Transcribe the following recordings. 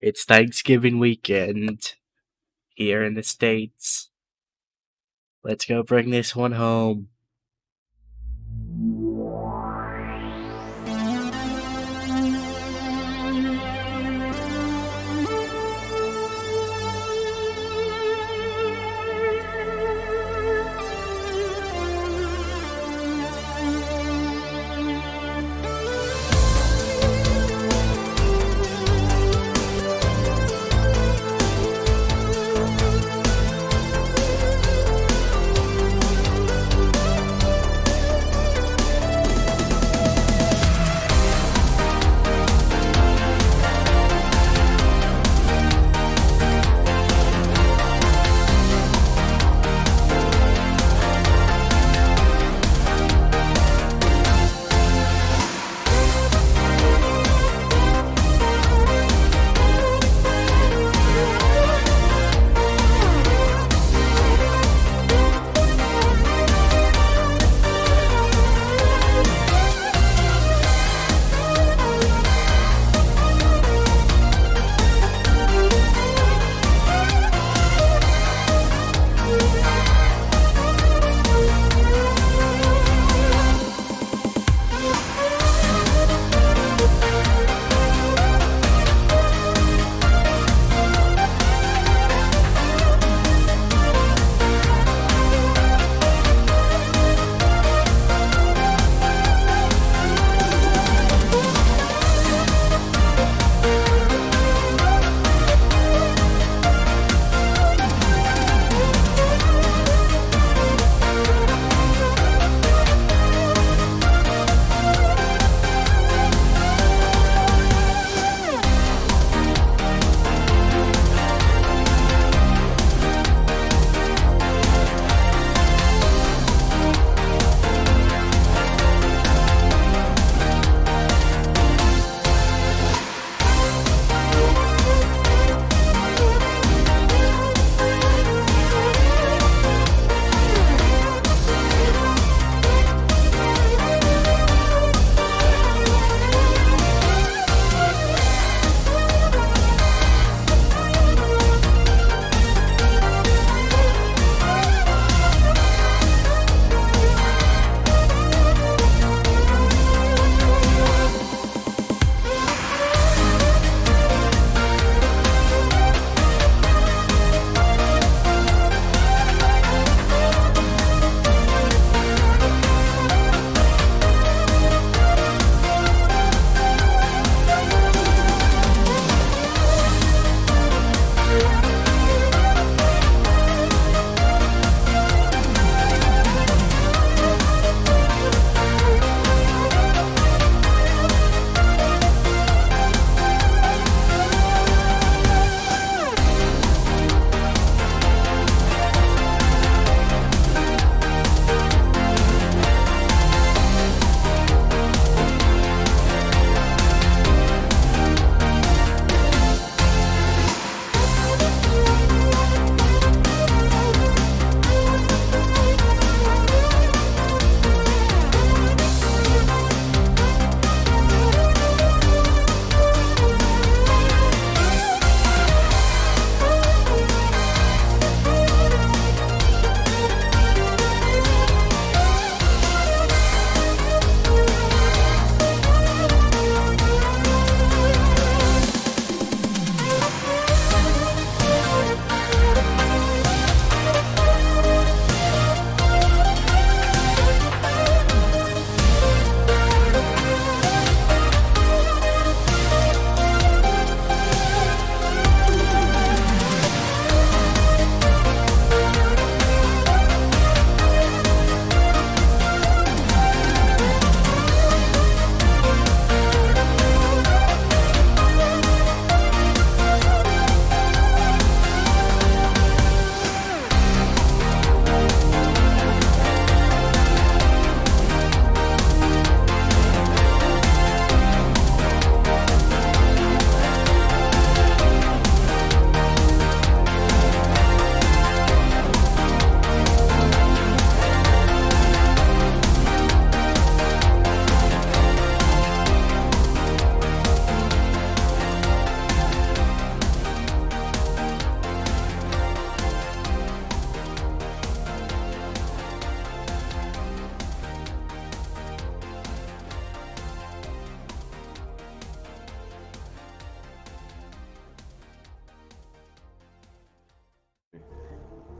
It's Thanksgiving weekend here in the States. Let's go bring this one home.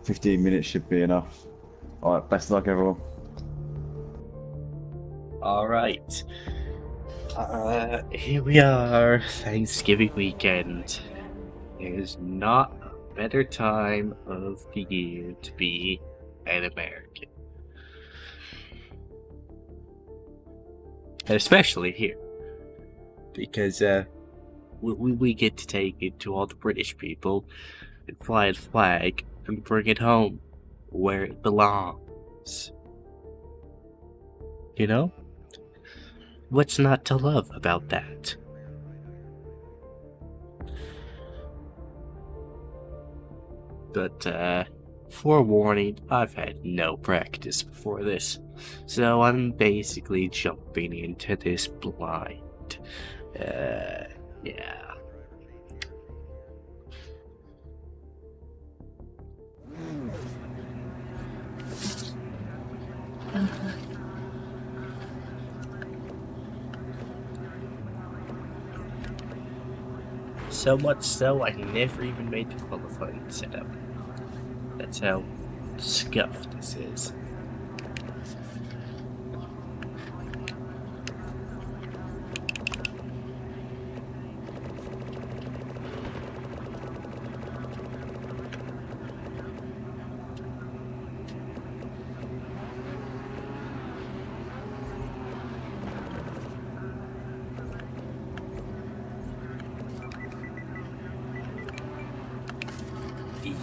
15 minutes should be enough. All right, best of luck, everyone. Alright. Here we are, Thanksgiving weekend. There's not a better time of the year to be an American. And especially here. Because, we get to take it to all the British people and fly a flag and bring it home where it belongs. You know? What's not to love about that? But, forewarning, I've had no practice before this, so I'm basically jumping into this blind. Yeah. So much so, I never even made the qualifying setup. That's how scuffed this is.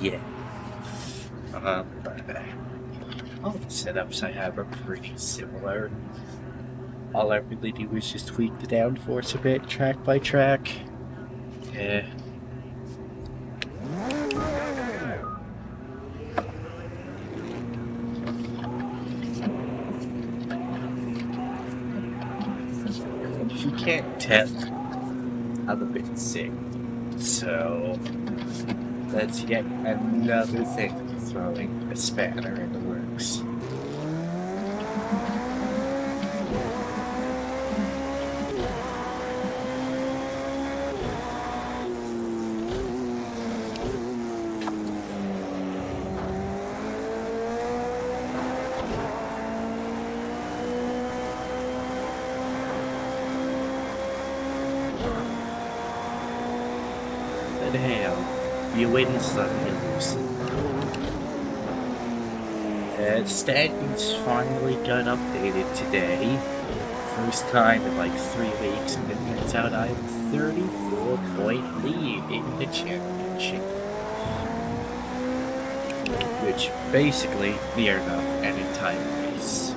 Yeah. All the setups I have are pretty similar. All I really do is just tweak the downforce a bit, track by track. Yeah. If you can't tell, I'm a bit sick, so that's yet another thing throwing a spanner in the works. But hell, you win some, you lose. Standings finally got updated today. First time in like 3 weeks, and it turns out I have a 34-point lead in the championship. Which basically near enough an entire race.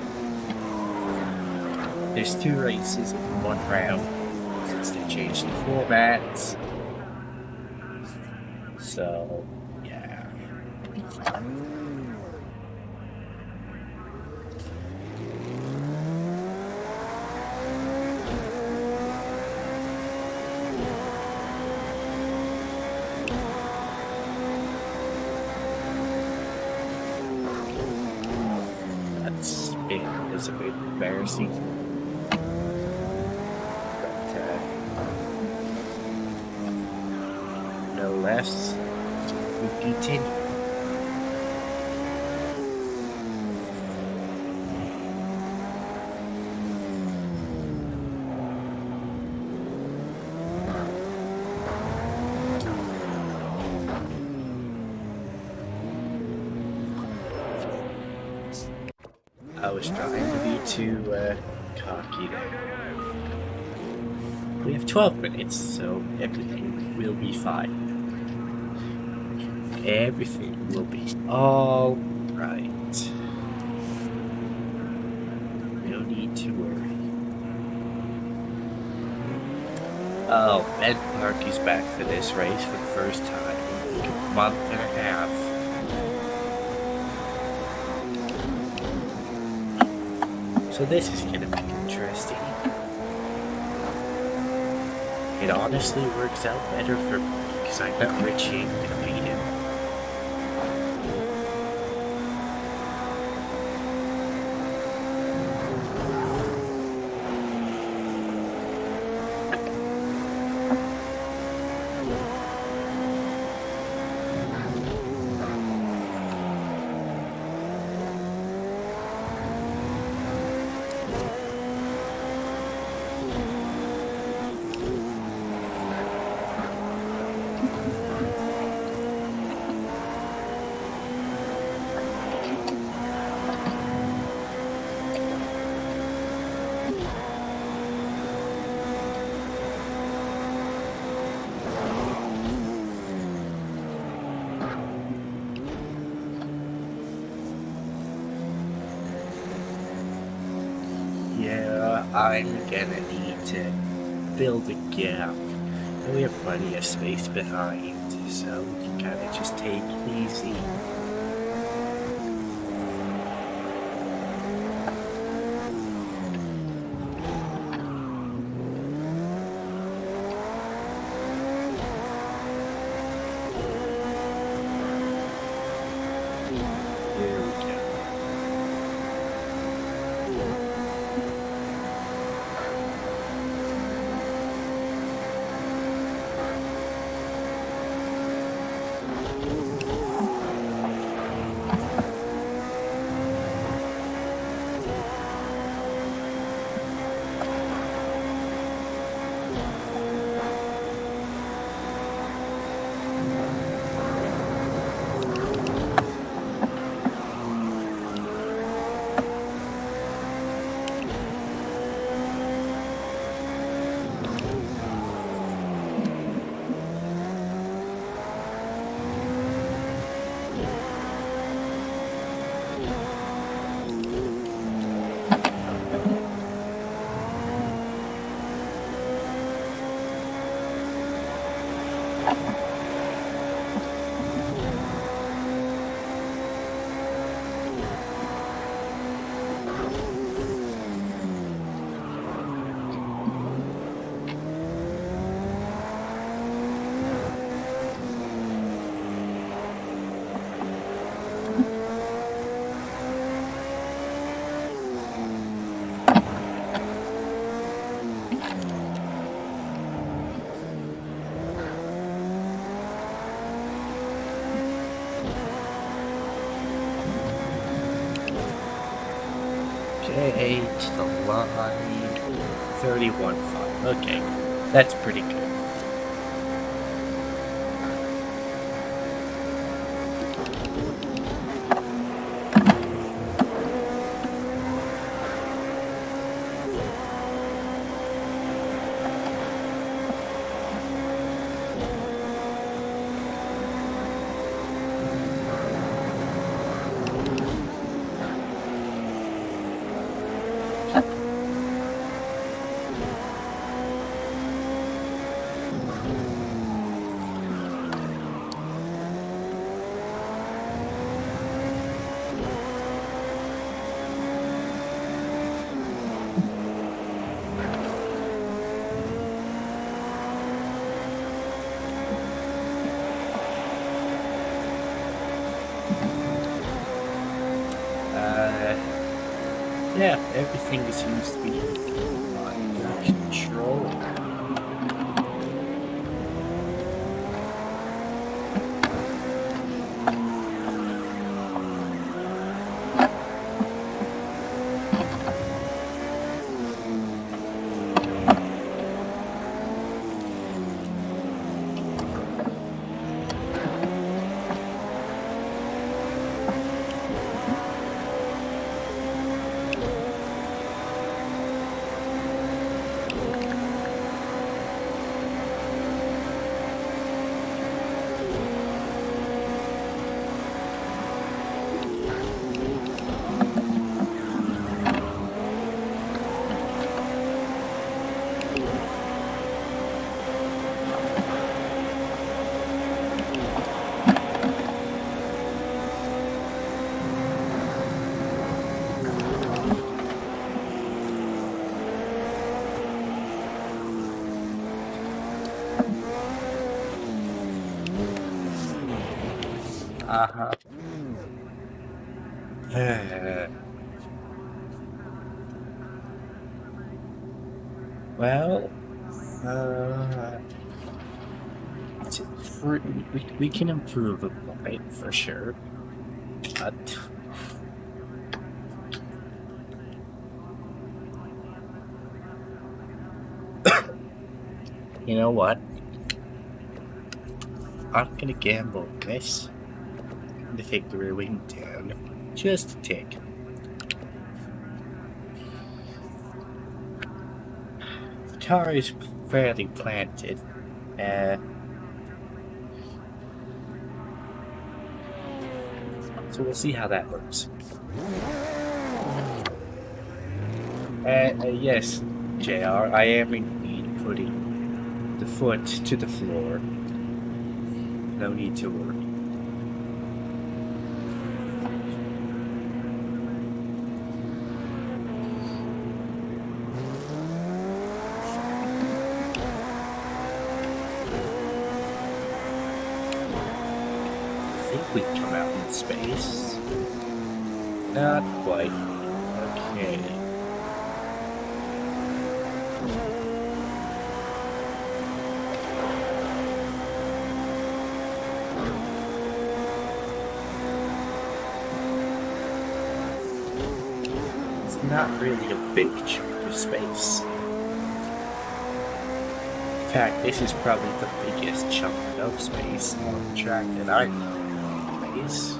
There's 2 races in 1 round since they changed the formats. So, yeah. That spin is a bit embarrassing. But, no less, we continue. I was trying to be too cocky there. We have 12 minutes, so everything will be fine. Everything will be all right. No need to worry. Oh, Ben Clark is back for this race for the first time in like a month and a half. So this is gonna be interesting. It honestly works out better for me because I bet Richie ain't gonna beat him. I'm gonna need to build a gap. And we have plenty of space behind, so we can kind of just take it easy. Here we go. Okay, to the line. 31.5. Okay, that's pretty good. Yeah, everything seems to be under control. Uh-huh. Well, it's we can improve a bit for sure, but you know what? I'm gonna gamble this to take the reeling down just a tick. The car is fairly planted. So we'll see how that works. Yes, JR, I am indeed putting the foot to the floor. No need to worry. I think we've come out in space. Not quite. Okay. It's not really a big chunk of space. In fact, this is probably the biggest chunk of space on the track that I know anyways.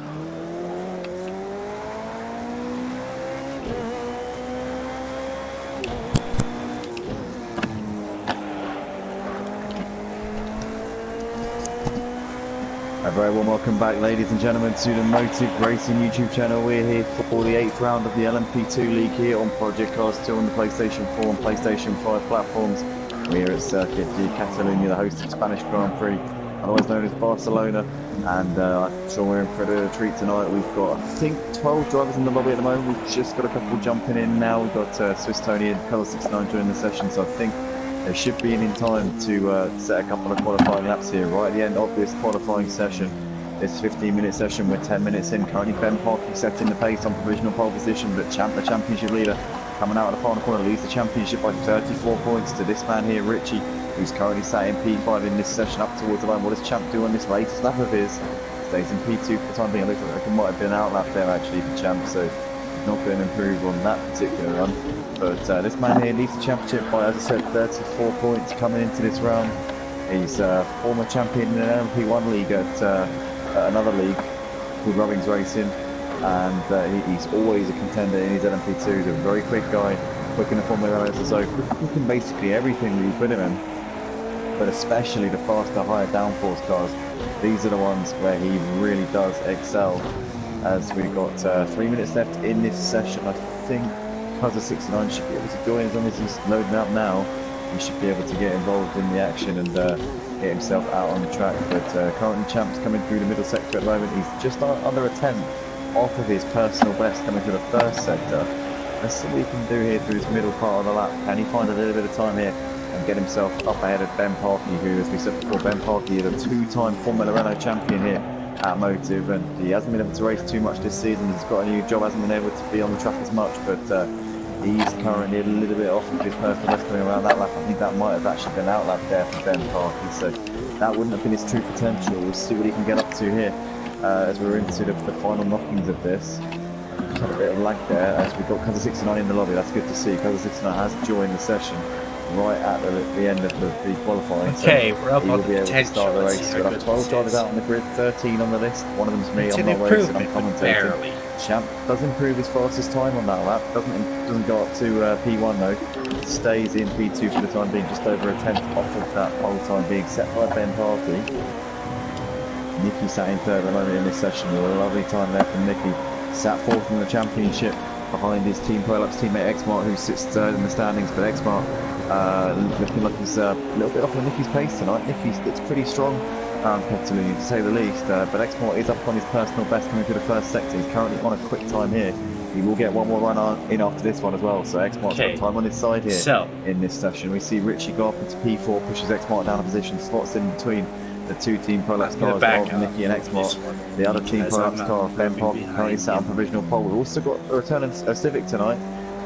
A very warm welcome back, ladies and gentlemen, to the Motive Racing YouTube channel. We're here for the 8th round of the LMP2 League here on Project Cars 2 on the PlayStation 4 and PlayStation 5 platforms. We're at Circuit de Catalunya, the host of Spanish Grand Prix, otherwise known as Barcelona. And I'm sure we're in for a treat tonight. We've got, I think, 12 drivers in the lobby at the moment. We've just got a couple jumping in now. We've got Swiss Tony and Color 69 joining the session, so I think they should be in time to set a couple of qualifying laps here right at the end of this qualifying session. This 15-minute session, we're 10 minutes in. Currently Ben Parky setting the pace on provisional pole position, but the championship leader coming out of the final corner leads the championship by 34 points to this man here, Richie, who's currently sat in P5 in this session up towards the line. What does Champ do on this latest lap of his? Stays in P2 for the time being. It looks like it might have been an out lap there actually for Champ, so he's not going to improve on that particular run. But this man here leads the championship by, as I said, 34 points coming into this round. He's former champion in an LMP1 league at another league called Rubbings Racing, and he's always a contender in his LMP2. He's a very quick guy, quick in the Formula so quick in basically everything that you put him in, but especially the faster, higher downforce cars. These are the ones where he really does excel. As we've got 3 minutes left in this session, I think Cuzzer 69 should be able to join as long as he's loading up now. He should be able to get involved in the action and get himself out on the track. But currently Champ's coming through the middle sector at the moment. He's just under a tenth off of his personal best coming through the first sector. Let's see what he can do here through his middle part of the lap. Can he find a little bit of time here and get himself up ahead of Ben Parky, who, as we said before, Ben Parky is a two-time Formula Renault champion here at Motive, and he hasn't been able to race too much this season. He's got a new job, hasn't been able to be on the track as much, but he's currently a little bit off of his personal best coming around that lap. I think that might have actually been an out lap there for Ben Parky, so that wouldn't have been his true potential. We'll see what he can get up to here as we're into the final knockings of this. Just had a bit of lag there as we've got Cuzzer 69 in the lobby. That's good to see. Cuzzer 69 has joined the session right at the end of the qualifying. Okay, so we're up he on will be able to start the race. We've got 12 drivers out on the grid, 13 on the list. One of them's me. It's I'm an not racing, I'm improvement, commentating. barely. Champ does improve his fastest time on that lap. Doesn't go up to P1 though. Stays in P2 for the time being, just over a tenth off of that pole time being set by Ben Parky. Nicky sat in third at the moment in this session. A lovely time there from Nicky. Sat fourth in the championship behind his team Prolapse teammate Xmart, who sits third in the standings. But Xmart looking like he's a little bit off of Nicky's pace tonight. Nicky's looks pretty strong around Catalunya, to say the least. But Xmart is up on his personal best coming through the first sector. He's currently on a quick time here. He will get one more run in after this one as well. So Xmart's got time on his side here in this session. We see Richie go up into P4, pushes Xmart down a position, slots in between the two Team Prolapse cars of Nicky and Xmart. The other Team Prolapse car of Ben Parky currently sat on provisional pole. We've also got a return of Civic tonight,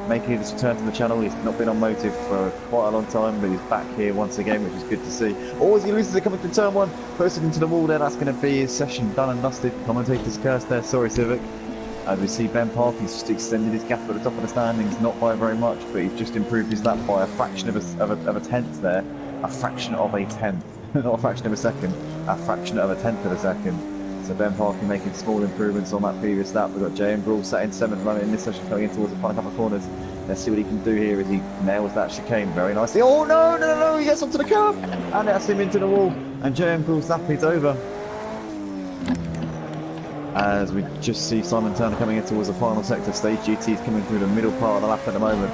making his return to the channel. He's not been on Motive for quite a long time, but he's back here once again, which is good to see. Oh, as he loses it coming through turn one, posted into the wall there. That's going to be his session done and dusted. Commentator's curse there, sorry Civic. As we see Ben Parky's just extended his gap at the top of the standings, not by very much, but he's just improved his lap by a fraction of a tenth there. A fraction of a tenth. Not a fraction of a second, a fraction of a tenth of a second. So Ben Parky making small improvements on that previous lap. We've got J.M. Gruhl sat in 7th running in this session, coming in towards the final couple of corners. Let's see what he can do here as he nails that chicane very nicely. Oh no, he gets onto the curb and that's him into the wall. And J.M. Gruhl's lap is over. As we just see Simon Turner coming in towards the final sector. Stage GT is coming through the middle part of the lap at the moment.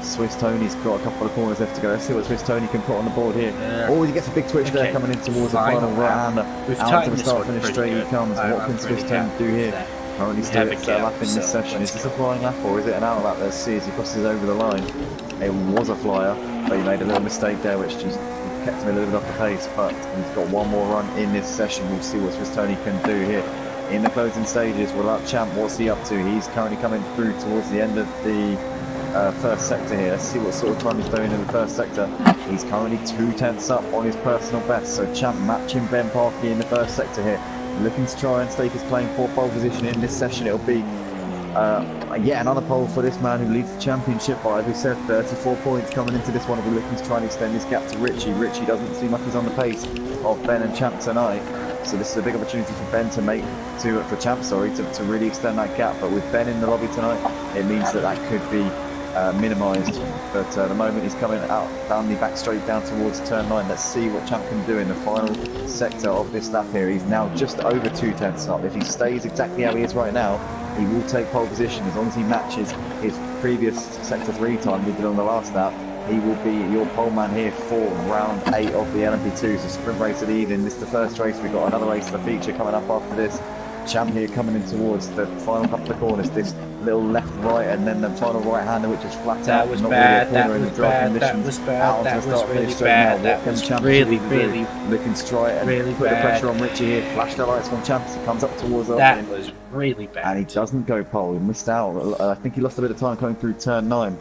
Swiss Tony's got a couple of corners left to go. Let's see what Swiss Tony can put on the board here. Yeah. Oh, he gets a big twitch there Okay. coming in towards the final right-hander. We've Out to timed the this start one finish pretty straight he good. comes. What I'm can Swiss pretty Tony happy do with here? that. Currently We still have a at gap, lap in this so session. let's Is this a go. flying lap or is it an out lap? Let's see as he crosses over the line. It was a flyer, but he made a little mistake there, which just kept him a little bit off the pace. But he's got one more run in this session. We'll see what Swiss Tony can do here. In the closing stages, we're up Champ. What's he up to? He's currently coming through towards the end of the first sector here. Let's see what sort of time he's doing in the first sector. He's currently 2/10 up on his personal best. So Champ matching Ben Parkey in the first sector here. Looking to try and stake his claim for pole position in this session. It'll be yet another pole for this man who leads the championship by, as we said, 34 points coming into this one. We're looking to try and extend this gap to Richie. Richie doesn't seem like he's on the pace of Ben and Champ tonight. So this is a big opportunity for Ben to for Champ, to really extend that gap. But with Ben in the lobby tonight, it means that could be minimised. But at the moment he's coming out down the back straight down towards turn 9. Let's see what Champ can do in the final sector of this lap here. He's now just over 2/10 up. If he stays exactly how he is right now, he will take pole position as long as he matches his previous sector 3 time he did on the last lap. He will be your pole man here for round 8 of the LMP2. So sprint race of the evening. This is the first race. We've got another race of the feature coming up after this. Champ here coming in towards the final couple of corners. This little left-right and then the final right-hander, which is flat That out. was not bad. Really a corner That in was the dry bad. conditions. That was bad. Out onto That the was start really finish straight bad. now. That What can was Champ really, do? really, looking to try and really put the bad. pressure on Richie here. Flash the lights from Champ as he comes up towards the That opening. was really bad. And he doesn't go pole. He missed out. I think he lost a bit of time coming through turn 9.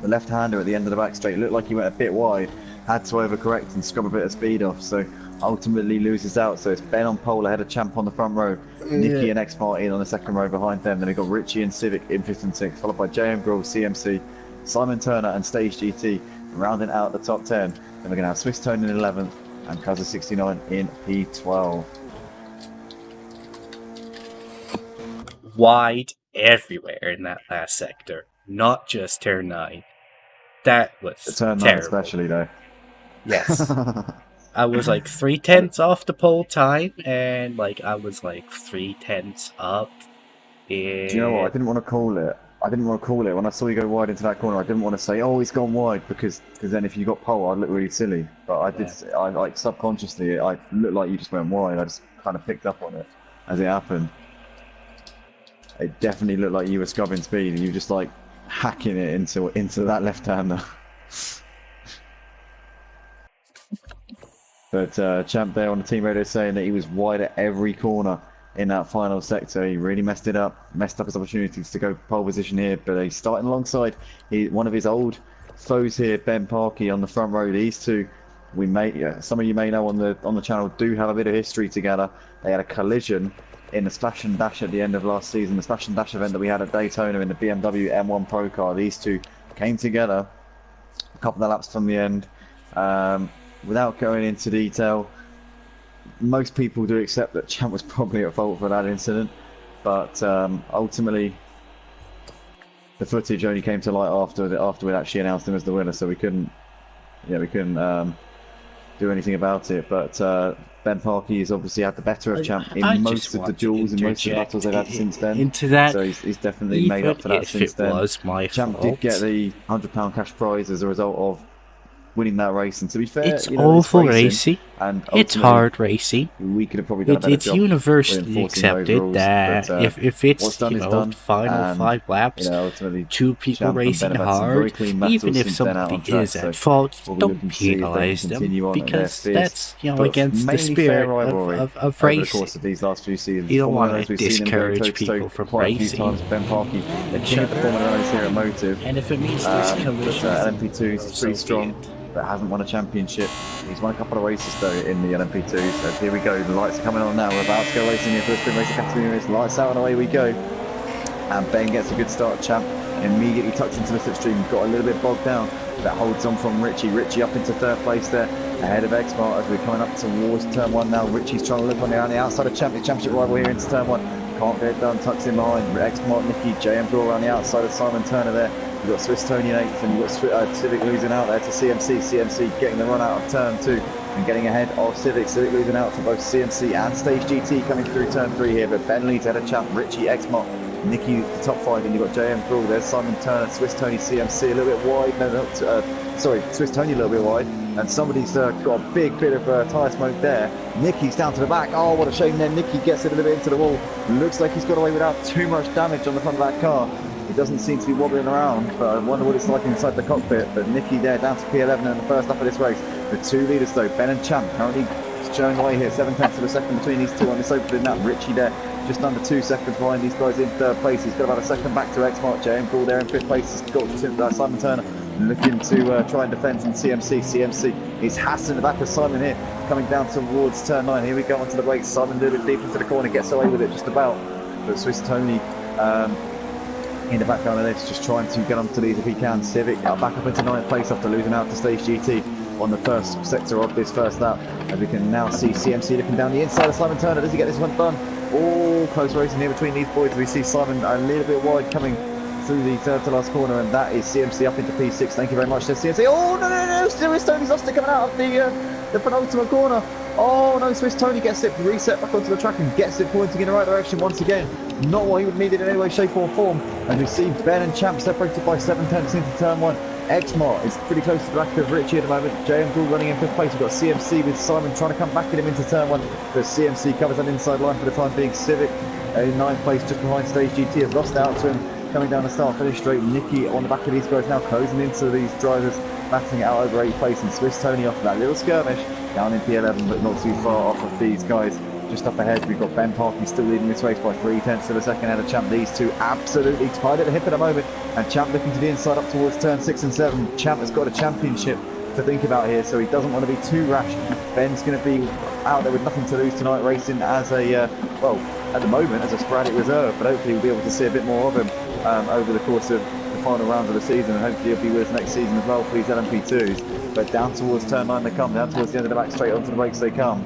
The left-hander at the end of the back straight looked like he went a bit wide. Had to overcorrect and scrub a bit of speed off. So ultimately loses out. So it's Ben on pole ahead of Champ on the front row. Nicky and X Martin on the second row behind them. Then we've got Richie and Civic in 5th and 6th, followed by JM Grove, CMC, Simon Turner and Stage GT rounding out the top 10. Then we're going to have Swiss Tone in 11th and Kaza 69 in P12. Wide everywhere in that last sector, not just turn 9. That was The turn 9 terrible. especially though. Yes. I was like 3/10 off the pole time, and like I was like 3/10 up. Do you know what? I didn't want to call it. When I saw you go wide into that corner, I didn't want to say, "Oh, he's gone wide," because then if you got pole, I'd look really silly. But I did. I like subconsciously, I looked like you just went wide. I just kind of picked up on it as it happened. It definitely looked like you were scrubbing speed, and you were just like hacking it into that left-hander. But Champ there on the team radio saying that he was wide at every corner in that final sector. He really messed up his opportunities to go pole position here. But he's starting alongside one of his old foes here, Ben Parkey on the front row. These two, some of you may know on the channel, do have a bit of history together. They had a collision in the Splash and Dash at the end of last season, the Splash and Dash event that we had at Daytona in the BMW M1 Pro car. These two came together a couple of laps from the end. Without going into detail, most people do accept that Champ was probably at fault for that incident, but ultimately the footage only came to light after we'd actually announced him as the winner, so we couldn't do anything about it. But Ben Parkey has obviously had the better of Champ in most of the duels and most of the battles they've had since then. Into that, so he's definitely made up for that since then. Was my Champ fault. did get the £100 cash prize as a result of winning that race, and to be fair, it's awful racing, and it's hard racing. We could have probably done a better It's job universally enforcing those accepted rules, that but, if it's what's done is done, final and, 5 laps, ultimately 2 people Champ and racing Ben have had some very hard, clean battles even if since then out on somebody track, is so at fault, we'll be don't looking to see if they can penalise them, continue on in their because fierce that's but against the mainly spirit fair rivalry of over the racing. course of these last few seasons. You don't Formula want Ones, to we've seen him go discourage toe-to-toe people from quite a few racing. times. Ben Parkey, the Each king of the other. Formula Ones here at Motive. And if it means there's collisions, LMP2 is pretty so strong, be it. but hasn't won a championship. He's won a couple of races though in the LMP2. So here we go. The lights are coming on now. We're about to go racing here for the sprint race of Catalunya. Lights out and away we go. And Ben gets a good start. Champ immediately tucks into the slipstream. Got a little bit bogged down. That holds on from Richie. Richie up into 3rd place there, ahead of X-Mart as we're coming up towards turn 1 now. Richie's trying to look on the outside of championship rival here into turn 1. Can't get it done. Tucks in behind. X-Mart, Nicky, JM Gore around the outside of Simon Turner there. You've got Swiss Tony in 8th, and you've got Civic losing out there to CMC. CMC getting the run out of turn 2 and getting ahead of Civic. Civic losing out for both CMC and Stage GT coming through turn 3 here, but Ben leads ahead of Champ. Richie, X-Mart, Nicky, the top 5, and you've got JM Gruhl. There's Simon Turner, Swiss Tony, CMC a little bit wide. No, sorry, Swiss Tony a little bit wide. And somebody's got a big bit of tyre smoke there. Nicky's down to the back. Oh, what a shame there. Nicky gets it a little bit into the wall. Looks like he's got away without too much damage on the front of that car. He doesn't seem to be wobbling around, but I wonder what it's like inside the cockpit. But Nicky there down to P11 in the first lap of this race. The 2 leaders though, Ben and Champ currently showing away here. 7/10 of a second between these two on this opening lap. Richie there just under 2 seconds behind these guys in 3rd place. He's got about a second back to X-Mark. JM Gruhl there in 5th place. He's got Simon Turner looking to try and defend from CMC. CMC is hassling the back of Simon here, coming down towards turn 9. Here we go onto the brakes. Simon a little bit deep into the corner, gets away with it just about. But Swiss Tony in the background of this, just trying to get onto these if he can. Civic back up into 9th place after losing out to Stage GT on the first sector of this first lap. As we can now see CMC looking down the inside of Simon Turner. Does he get this one done? Oh, close racing here between these boys. We see Simon a little bit wide coming through the third to last corner, and that is CMC up into P6. Thank you very much to CMC. Oh, no, Swiss Tony's lost it coming out of the penultimate corner. Oh no, Swiss Tony gets it reset back onto the track and gets it pointing in the right direction once again. Not what he would need it in any way, shape or form. And we see Ben and Champ separated by 7/10 into turn 1. X-Mart is pretty close to the back of Richie at the moment. JM Gruhl running in 5th place. We've got CMC with Simon trying to come back at him into turn 1. But CMC covers that inside line for the time being. Civic in 9th place just behind Stage GT has lost out to him. Coming down the start finish straight. Nicky on the back of these guys now closing into these drivers, battling it out over 8th place, and Swiss Tony off that little skirmish down in P11, but not too far off of these guys. Just up ahead we've got Ben Parky still leading this race by 3/10 of a second ahead of Champ. These two absolutely tied at the hip at the moment, and Champ looking to the inside up towards turn 6 and 7. Champ has got a championship to think about here, so he doesn't want to be too rash. Ben's going to be out there with nothing to lose tonight, racing as a well, at the moment as a sporadic reserve, but hopefully we'll be able to see a bit more of him over the course of the final rounds of the season, and hopefully he'll be with us next season as well for these LMP2s. But down towards turn 9 they come, down towards the end of the back straight onto the brakes they come,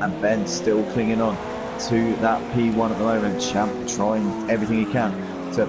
and Ben's still clinging on to that P1 at the moment. Champ trying everything he can to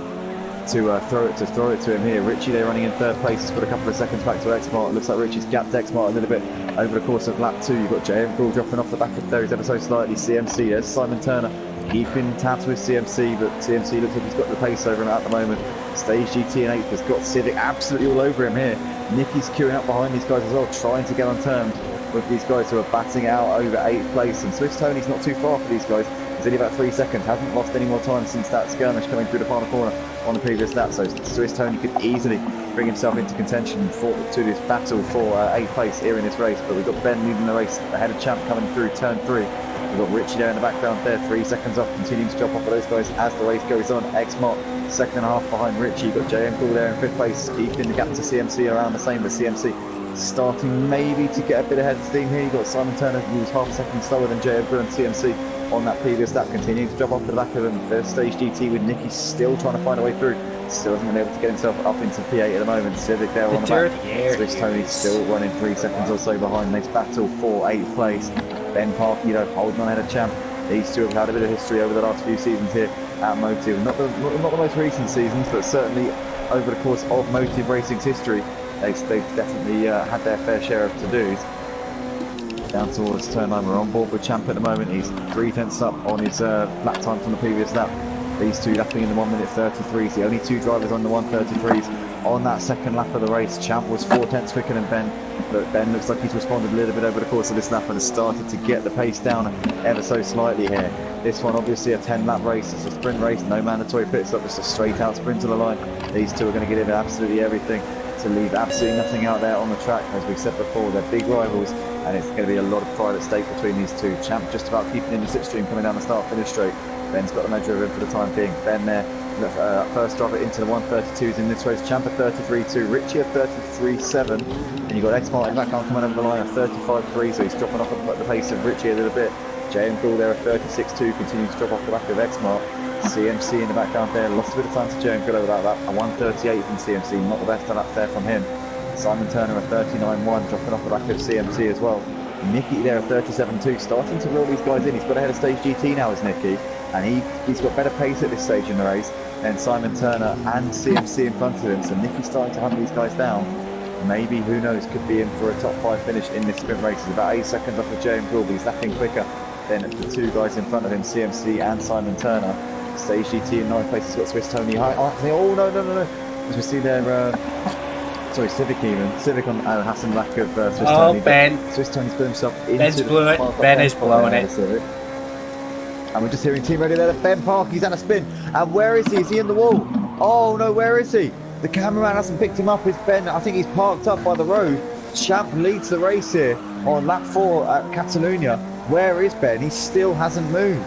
throw it to him here. Richie there running in 3rd place. He's got a couple of seconds back to X-Mart. Looks like Richie's gapped X-Mart a little bit over the course of lap 2. You've got JM Gruhl dropping off the back of those ever so slightly. CMC, there's Simon Turner keeping tabs with CMC, but CMC looks like he's got the pace over him at the moment. Stage GT in 8th has got Civic absolutely all over him here. Nicky's queuing up behind these guys as well, trying to get on terms with these guys who are batting out over 8th place, and Swiss Tony's not too far for these guys. He's only about 3 seconds, hasn't lost any more time since that skirmish coming through the final corner on the previous lap, so Swiss Tony could easily bring himself into contention to this battle for 8th place here in this race. But we've got Ben leading the race ahead of Champ coming through turn 3. We've got Richie there in the background there, 3 seconds off, continuing to drop off of those guys as the race goes on. X-Mart 2.5 behind Richie. Got JM Gruhl there in 5th place, keeping the gap to CMC around the same, but CMC starting maybe to get a bit ahead of steam here. You've got Simon Turner, who was half a second slower than JM Gruhl and CMC on that previous lap, continuing to drop off to the back of them. There's Stage GT with Nicky still trying to find a way through. Still hasn't been able to get himself up into P8 at the moment. Civic there on the back. Swiss Tony still running 3 seconds or so behind this battle for 8th place. Ben Parky though holding on ahead of Champ. These two have had a bit of history over the last few seasons here at Motive. Not the most recent seasons, but certainly over the course of Motive Racing's history, they've definitely had their fair share of to-dos. Down towards turn 9, we're on board with Champ at the moment. He's 3/10 up on his lap time from the previous lap. These two lapping in the 1:33. The only 2 drivers on the 1:33s on that second lap of the race. Champ was 4/10 quicker than Ben, but Ben looks like he's responded a little bit over the course of this lap and has started to get the pace down ever so slightly here. This one obviously a 10-lap race. It's a sprint race, no mandatory pit stop, just a straight out sprint to the line. These two are going to give it absolutely everything to leave absolutely nothing out there on the track. As we said before, they're big rivals, and it's going to be a lot of pride at stake between these two. Champ just about keeping in the slipstream coming down the start finish straight. Ben's got the measure of him for the time being. Ben there, first driver into the 1:32s in this race. Champ at 33.2, Richie at 33.7, and you've got X-Mart in the background coming over the line at 35.3, so he's dropping off at the pace of Richie a little bit. JM Gruhl there at 36.2, continuing to drop off the back of X-Mart. CMC in the background there, lost a bit of time to JM Gruhl over that lap. A 1:38 from CMC, not the best lap there from him. Simon Turner at 39.1, dropping off the back of CMC as well. Nicky there at 37.2, starting to roll these guys in. He's got ahead of Stage GT now, is Nicky, and he's got better pace at this stage in the race than Simon Turner and CMC in front of him. So Nicky's starting to hunt these guys down. Maybe, who knows, could be in for a top 5 finish in this sprint race. He's about 8 seconds off of JM Gruhl, but he's lapping quicker than the 2 guys in front of him, CMC and Simon Turner. Stage GT in 9th place. He's got Swiss Tony. Oh, no. As we see there, sorry, Civic even. Civic on Hassan back of Swiss Tony. Ben. Swiss Tony's put himself Ben's into blew it. Ben is blowing it. Civic. And we're just hearing team radio there. Ben Park, he's at a spin. And where is he? Is he in the wall? Oh no, where is he? The cameraman hasn't picked him up. It's Ben. I think he's parked up by the road. Champ leads the race here on lap 4 at Catalunya. Where is Ben? He still hasn't moved.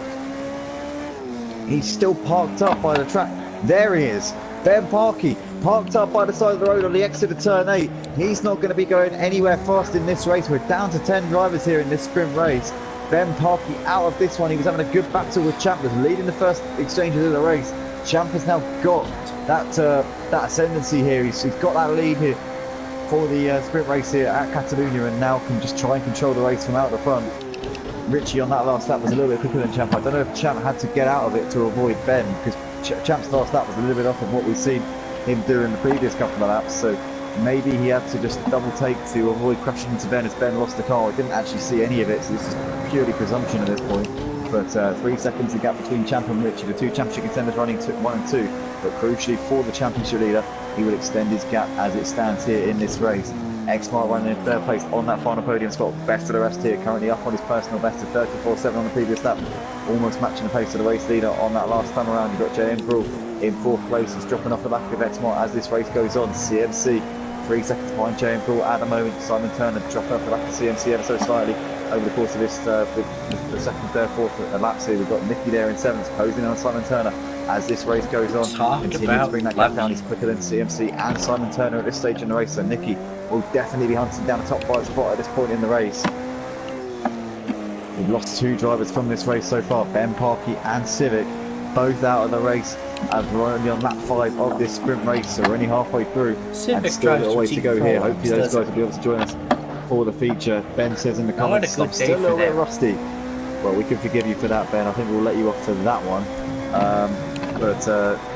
He's still parked up by the track. There he is. Ben Parkey, parked up by the side of the road on the exit of turn 8. He's not going to be going anywhere fast in this race. We're down to 10 drivers here in this sprint race. Ben Parkey out of this one. He was having a good battle with Champ, was leading the first exchanges of the race. Champ has now got that ascendancy here. He's got that lead here for the sprint race here at Catalunya, and now can just try and control the race from out the front. Richie on that last lap was a little bit quicker than Champ. I don't know if Champ had to get out of it to avoid Ben, because Champ's last lap was a little bit off of what we've seen him do in the previous couple of laps, so maybe he had to just double take to avoid crashing into Ben as Ben lost the car. We didn't actually see any of it, so this is purely presumption at this point. But 3 seconds the gap between Champ and Richie, the 2 championship contenders running 1 and 2. But crucially for the championship leader, he will extend his gap as it stands here in this race. X-Mart running in 3rd place on that final podium spot, best of the rest here, currently up on his personal best of 34.7 on the previous lap, almost matching the pace of the race leader on that last time around. You've got JM Brule in 4th place, he's dropping off the back of X-Mart as this race goes on. CMC 3 seconds behind JM Brule at the moment. Simon Turner dropping off the back of CMC ever so slightly over the course of this the 2nd, 3rd, 4th laps here. We've got Nicky there in 7th, posing on Simon Turner as this race goes on. Continuing to bring that gap down, he's quicker than CMC and Simon Turner at this stage in the race, so Nicky will definitely be hunting down the top 5 spot at this point in the race. We've lost 2 drivers from this race so far, Ben Parkey and Civic, both out of the race, as we're only on lap 5 of this sprint race, so we're only halfway through Civic and still a little way to go here. Hopefully those does guys will be able to join us for the feature. Ben says in the comments, a I'm good day still a little for bit them. rusty. Well, we can forgive you for that, Ben. I think we'll let you off for that one. But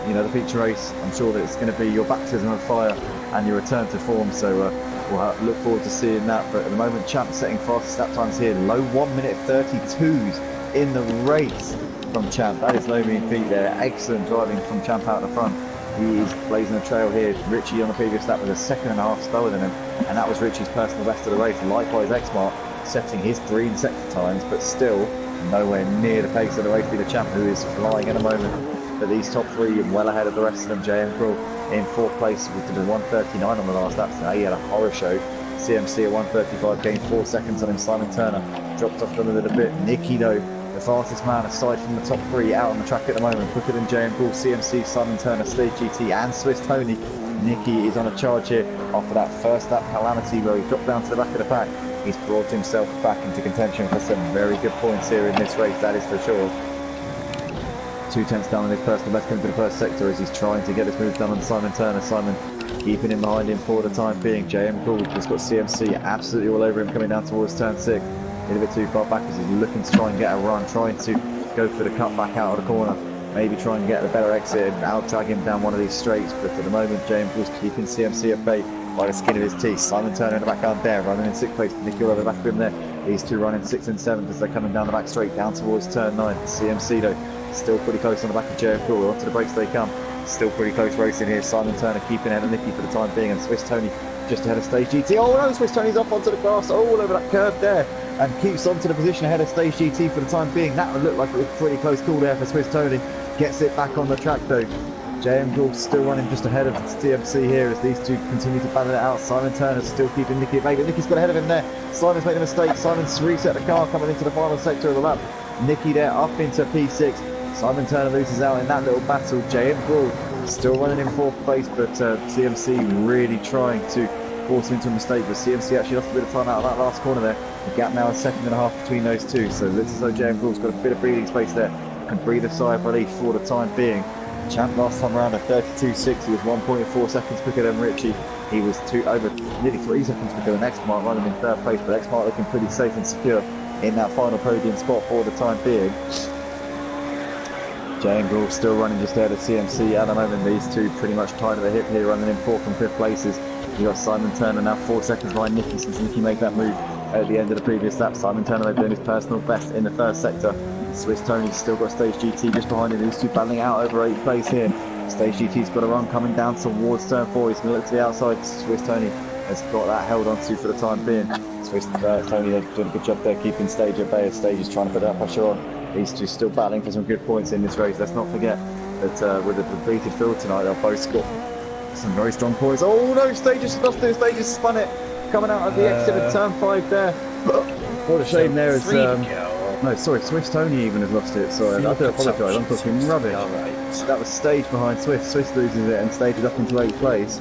you know, the feature race, I'm sure that it's going to be your baptism of fire and your return to form, so we'll look forward to seeing that. But at the moment, Champ setting fastest lap times here, low 1 minute 32s in the race from Champ. That is no mean feat there. Excellent driving from Champ out the front. He is blazing a trail here. Richie on the previous lap was a 1.5 seconds slower than him, and that was Richie's personal best of the race. Likewise, X-Mart setting his green sector times, but still nowhere near the pace of the race leader Champ, who is flying at the moment. But these top 3 are well ahead of the rest of them. JM Brule in 4th place with the 1:39 on the last lap. So he had a horror show. CMC at 1:35 gained 4 seconds on him. Simon Turner dropped off them a little bit. Nicky though, the fastest man aside from the top 3 out on the track at the moment, quicker than JM Brule, CMC, Simon Turner, Stage GT and Swiss Tony. Nicky is on a charge here after that first lap calamity where he dropped down to the back of the pack. He's brought himself back into contention for some very good points here in this race, that is for sure. 2 tenths down on his personal best coming to the first sector as he's trying to get this move done on Simon Turner. Simon keeping him behind him for the time being. JM Brule has got CMC absolutely all over him coming down towards turn 6. A little bit too far back as he's looking to try and get a run, trying to go for the cut back out of the corner. Maybe try and get a better exit and out-drag him down one of these straights, but at the moment JM Brule's keeping CMC at bay by the skin of his teeth. Simon Turner in the background there, running in 6th place. Nicky over the back of him there. These 2 running 6th and 7th as they're coming down the back straight down towards turn 9. CMC though, still pretty close on the back of JM Brule. Onto the brakes they come. Still pretty close racing here. Simon Turner keeping ahead of Nicky for the time being, and Swiss Tony just ahead of Stage GT. Oh no, Swiss Tony's off onto the grass, all over that curve there, and keeps onto the position ahead of Stage GT for the time being. That would look like a pretty close call there for Swiss Tony. Gets it back on the track though. JM Brule still running just ahead of CMC here as these 2 continue to battle it out. Simon Turner's still keeping Nicky at bay, but Nicky's got ahead of him there. Simon's made a mistake. Simon's reset the car coming into the final sector of the lap. Nicky there up into P6. Simon Turner loses out in that little battle. JM Brule still running in 4th place, but CMC really trying to force him into a mistake. But CMC actually lost a bit of time out of that last corner there. The gap now is 1.5 seconds between those 2. So looks as though JM Brule's got a bit of breathing space there. Can breathe a sigh of relief for the time being. Champ last time around at 32.6, he was 1.4 seconds quicker than Richie. He was nearly 3 seconds quicker than X-Mart running in 3rd place, but X-Mart looking pretty safe and secure in that final podium spot for the time being. JM Brule still running just ahead of CMC at the moment. These 2 pretty much tied at the hip here, running in 4th and 5th places. You got Simon Turner now 4 seconds behind Nicky since Nicky made that move at the end of the previous lap. Simon Turner doing his personal best in the 1st sector. Swiss Tony's still got Stage GT just behind him. These two battling out over 8th place here. Stage GT's got a run coming down towards turn 4. He's going to look to the outside. Swiss Tony has got that held onto for the time being. Swiss Tony has done a good job there keeping Stage at bay. Stage is trying to put that pressure on. These two still battling for some good points in this race. Let's not forget that with the depleted field tonight, they'll both score some very strong points. Oh no, Stage has lost it. Stage has spun it. Coming out of the exit of turn 5 there. What a shame there is. No, sorry, Swiss Tony even has lost it. Sorry, I do apologise. I'm talking rubbish. Right. That was Stage behind Swiss. Swiss loses it and Stage is up into 8th place.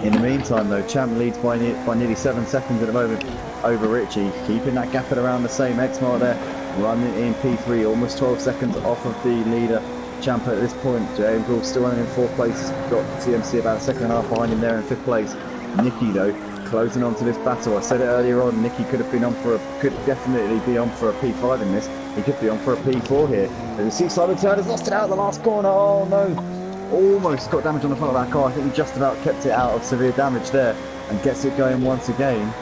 In the meantime, though, Champ leads by nearly 7 seconds at the moment over Richie, keeping that gap at around the same X mark there. Running in P3, almost 12 seconds off of the leader. Champ at this point. James Gould still running in 4th place. He's got CMC about a second and a half behind him there in 5th place. Nicky though, closing on to this battle. I said it earlier on, Nicky could definitely be on for a P5 in this. He could be on for a P4 here. There's a seat Simon Turner has lost it out of the last corner. Oh no! Almost got damage on the front of that car. I think he just about kept it out of severe damage there and gets it going once again.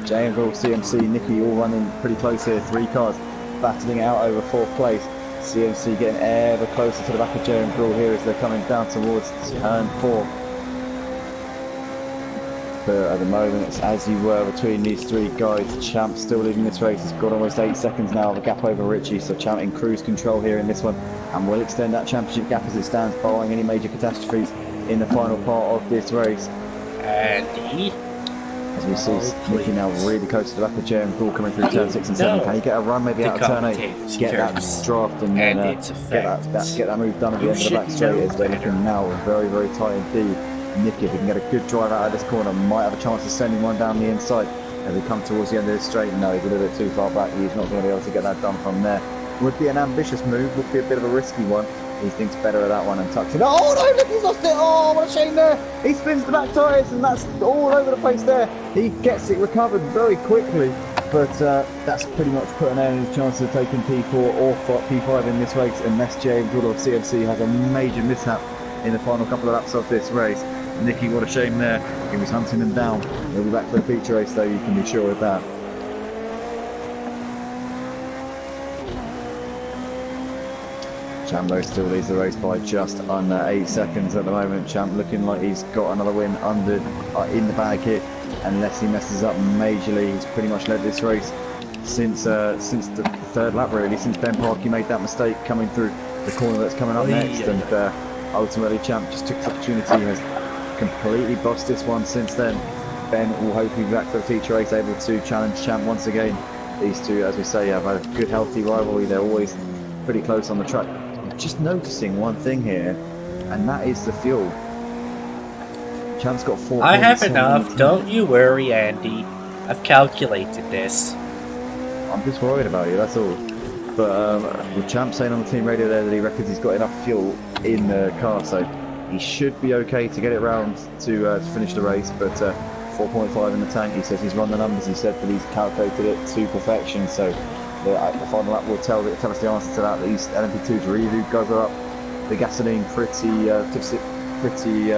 JMV, CMC, Nicky all running pretty close here. 3 cars battling it out over 4th place. CMC getting ever closer to the back of JMV here as they're coming down towards turn 4. But at the moment it's as you were between these 3 guys. Champ still leading this race. He's got almost 8 seconds now of a gap over Richie, so Champ in cruise control here in this one and will extend that championship gap as it stands, barring any major catastrophes in the final part of this race. Andy, as we see Nicky now really close to the back of JM Gould coming through turn 6 and 7. Can he get a run maybe out of turn 8, get that draft and then get that move done at the end of the back straight as they're looking now very, very tight indeed. Nicky, if he can get a good drive out of this corner, might have a chance of sending one down the inside as we come towards the end of this straight. No, he's a little bit too far back. He's not going to be able to get that done from there. Would be an ambitious move, would be a bit of a risky one. He thinks better of that one and tucks it. Oh no, look, he's lost it. Oh, what a shame there. He spins the back tyres and that's all over the place there. He gets it recovered very quickly, but that's pretty much put an end to his chances of taking P4 or P5 in this race unless James Gould of CMC has a major mishap in the final couple of laps of this race. Nicky, what a shame there. He was hunting them down. He'll be back for the feature race though, you can be sure of that. Champ though still leads the race by just under 8 seconds at the moment. Champ looking like he's got another win in the bag here, unless he messes up majorly. He's pretty much led this race since the 3rd lap really, since Ben Parkey made that mistake coming through the corner that's coming up next, and ultimately Champ just took this opportunity, has completely bossed this one since then. Ben will hopefully be back for the feature race, able to challenge Champ once again. These two, as we say, have a good healthy rivalry. They're always pretty close on the track. I'm just noticing one thing here, and that is the fuel. Champ's got 4 I have enough, don't you worry, Andy. I've calculated this. I'm just worried about you, that's all. But with Champ saying on the team radio there that he reckons he's got enough fuel in the car, so he should be okay to get it round to finish the race. But 4.5 in the tank, he says he's run the numbers, he said that he's calculated it to perfection, so the final lap will tell us the answer to that. These LMP2s really do guzzle up the gasoline pretty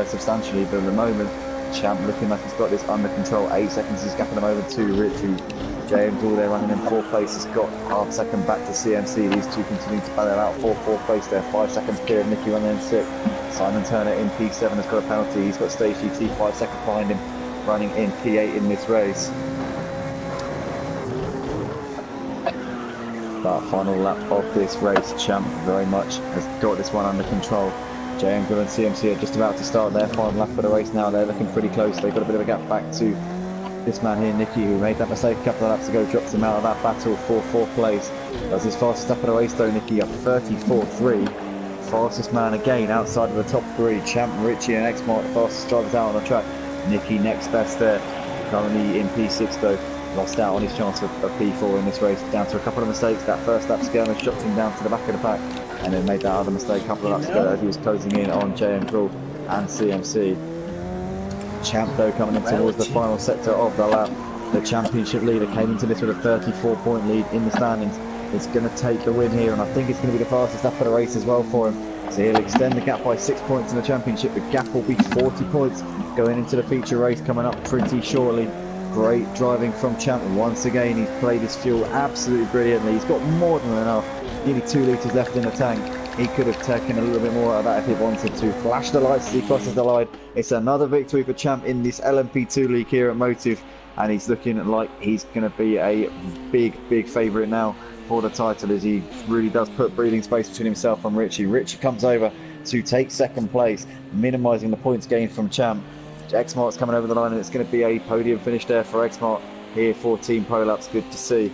substantially, but at the moment Champ looking like he's got this under control. 8 seconds he's gapping him over to Richie. James Gould there running in 4th place, has got half a second back to CMC. These two continue to battle out for 4th place there. 5 seconds clear of Nicky running in 6th. Simon Turner in P7 has got a penalty. He's got Stage GT 5 seconds behind him, running in P8 in this race. That final lap of this race, Champ very much has got this one under control. JM Gould and CMC are just about to start their final lap of the race now. They're looking pretty close. They've got a bit of a gap back to this man here, Nicky, who made that mistake a couple of laps ago, drops him out of that battle for 4th place. Does his fastest lap of the race though, Nicky up 34.3. Fastest man again outside of the top 3. Champ, Richie and X-Mark, fastest drivers out on the track. Nicky next best there, currently in P6 though. Lost out on his chance of P4 in this race, down to a couple of mistakes. That first lap skirmish dropped him down to the back of the pack, and then made that other mistake a couple of laps ago as he was closing in on JM Gould and CMC. Champ though coming in towards the final sector of the lap. The championship leader came into this with a 34-point lead in the standings. It's going to take the win here, and I think it's going to be the fastest lap of the race as well for him. So he'll extend the gap by 6 points in the championship. The gap will be 40 points going into the feature race coming up pretty shortly. Great driving from Champ once again. He's played his fuel absolutely brilliantly. He's got more than enough. Nearly 2 litres left in the tank. He could have taken a little bit more out of that if he wanted to. Flash the lights as he crosses the line. It's another victory for Champ in this LMP2 league here at Motive. And he's looking like he's going to be a big favourite now for the title, as he really does put breathing space between himself and Richie. Richie comes over to take second place, minimising the points gained from Champ. Xmart's coming over the line, and it's going to be a podium finish there for Xmart here for Team Prolapse. Good to see.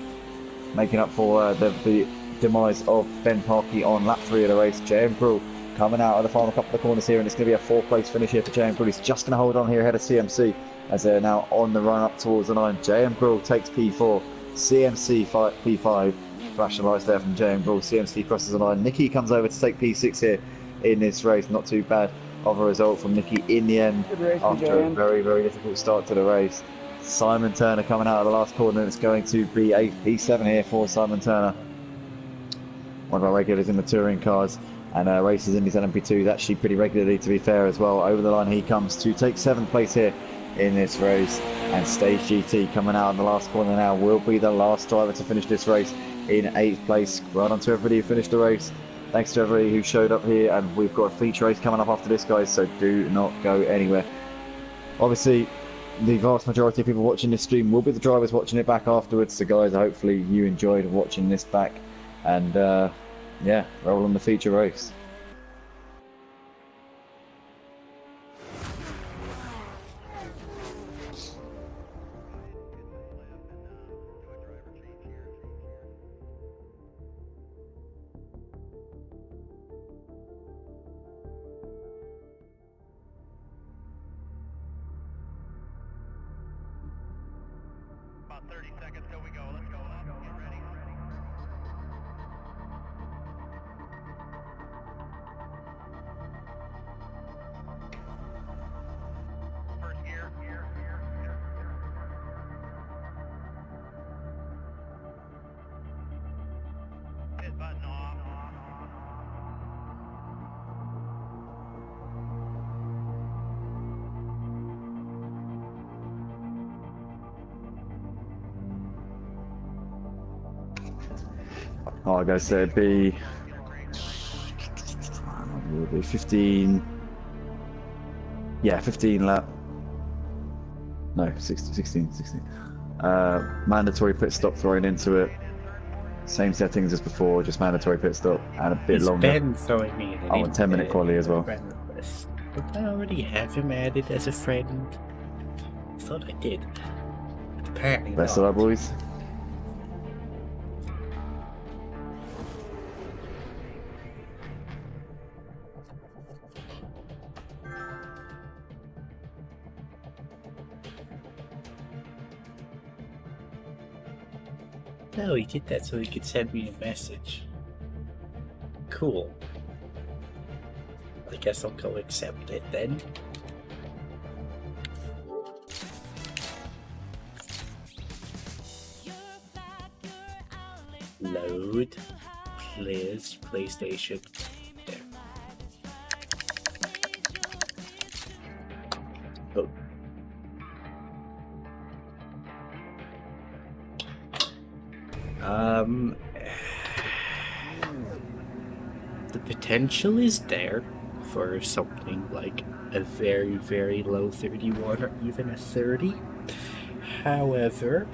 Making up for the demise of Ben Parkey on lap 3 of the race. JM Brule coming out of the final couple of corners here, and it's going to be a 4th place finish here for JM Brule. He's just going to hold on here ahead of CMC as they're now on the run up towards the line. JM Brule takes P4, CMC P5. Flashing lights there from JM Brule. CMC crosses the line. Nicky comes over to take P6 here in this race. Not too bad of a result from Nicky in the end after a very difficult start to the race. Simon Turner coming out of the last corner, and it's going to be a P7 here for Simon Turner, one of our regulars in the touring cars, and races in these LMP2s actually pretty regularly, to be fair, as well. Over the line he comes to take 7th place here in this race, and Stage GT coming out in the last corner now will be the last driver to finish this race in 8th place. Well done to everybody who finished the race. Thanks to everybody who showed up here, and we've got a feature race coming up after this, guys, so do not go anywhere. Obviously, the vast majority of people watching this stream will be the drivers watching it back afterwards, so guys, hopefully you enjoyed watching this back, and yeah, roll on the feature race. About 30 seconds till we go. Let's go up. Get ready. First gear. Pit button off. Oh, I gotta say it'd be 15. Yeah, 15 lap. No, 16. Mandatory pit stop thrown into it. Same settings as before, just mandatory pit stop and a bit It's longer. Ben throwing me in. Oh, and 10-minute quali as well. Friend request. Did I already have him added as a friend? I thought I did. But apparently Best not. of luck, boys. No, he did that so he could send me a message. Cool. I guess I'll go accept it then. Load. Please. PlayStation. There. Oh. The potential is there for something like a very low 31 or even a 30. However,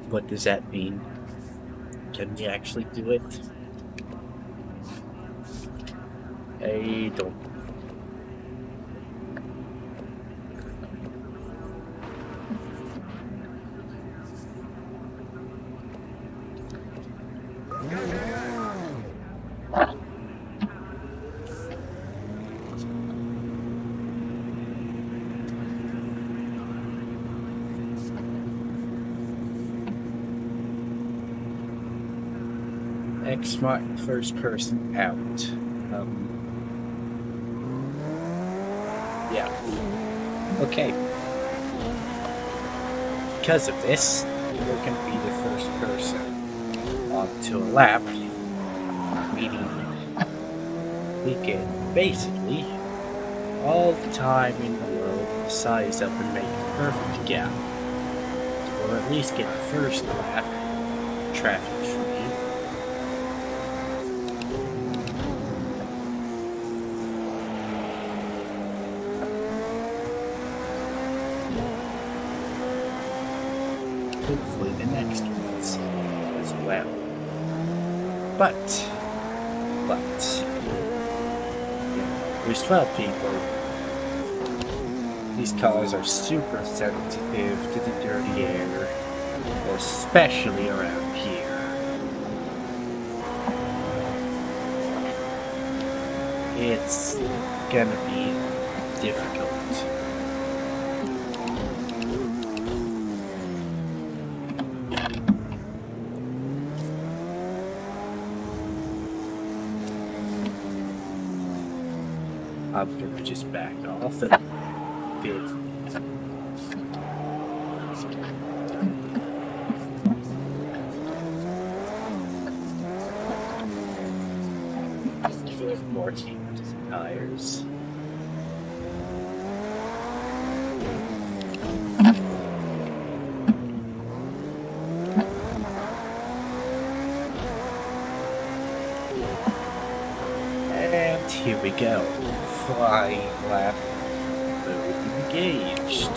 what does that mean? Can we actually do it? I don't. Xmark first person out. Yeah. Okay. Because of this, we're going to be the first person onto a lap, meaning we can basically all the time in the world to size up and make the perfect gap. Or at least get the first lap traffic free. Hopefully the next one's as well. But, there's 12 people. These cars are super sensitive to the dirty air, especially around here. It's gonna be difficult. I'm gonna just back off and build. More tires. And here we go. Flying lap mode engaged.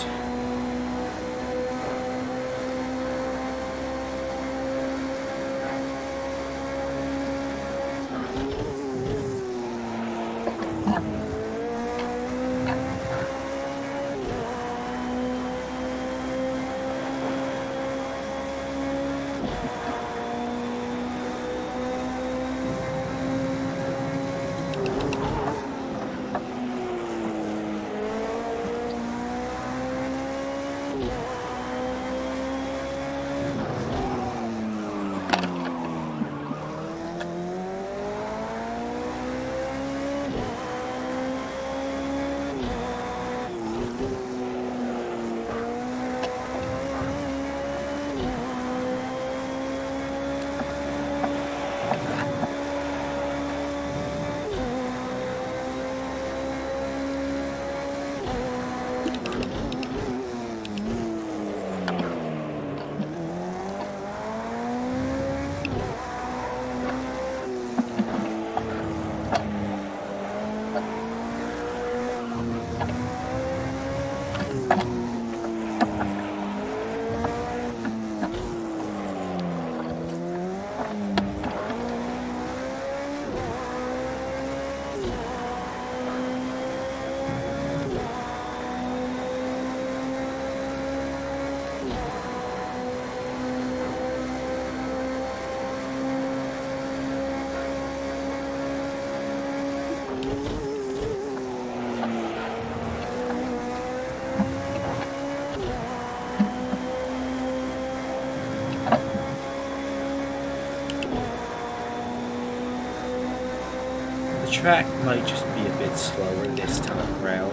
The track might just be a bit slower this time around.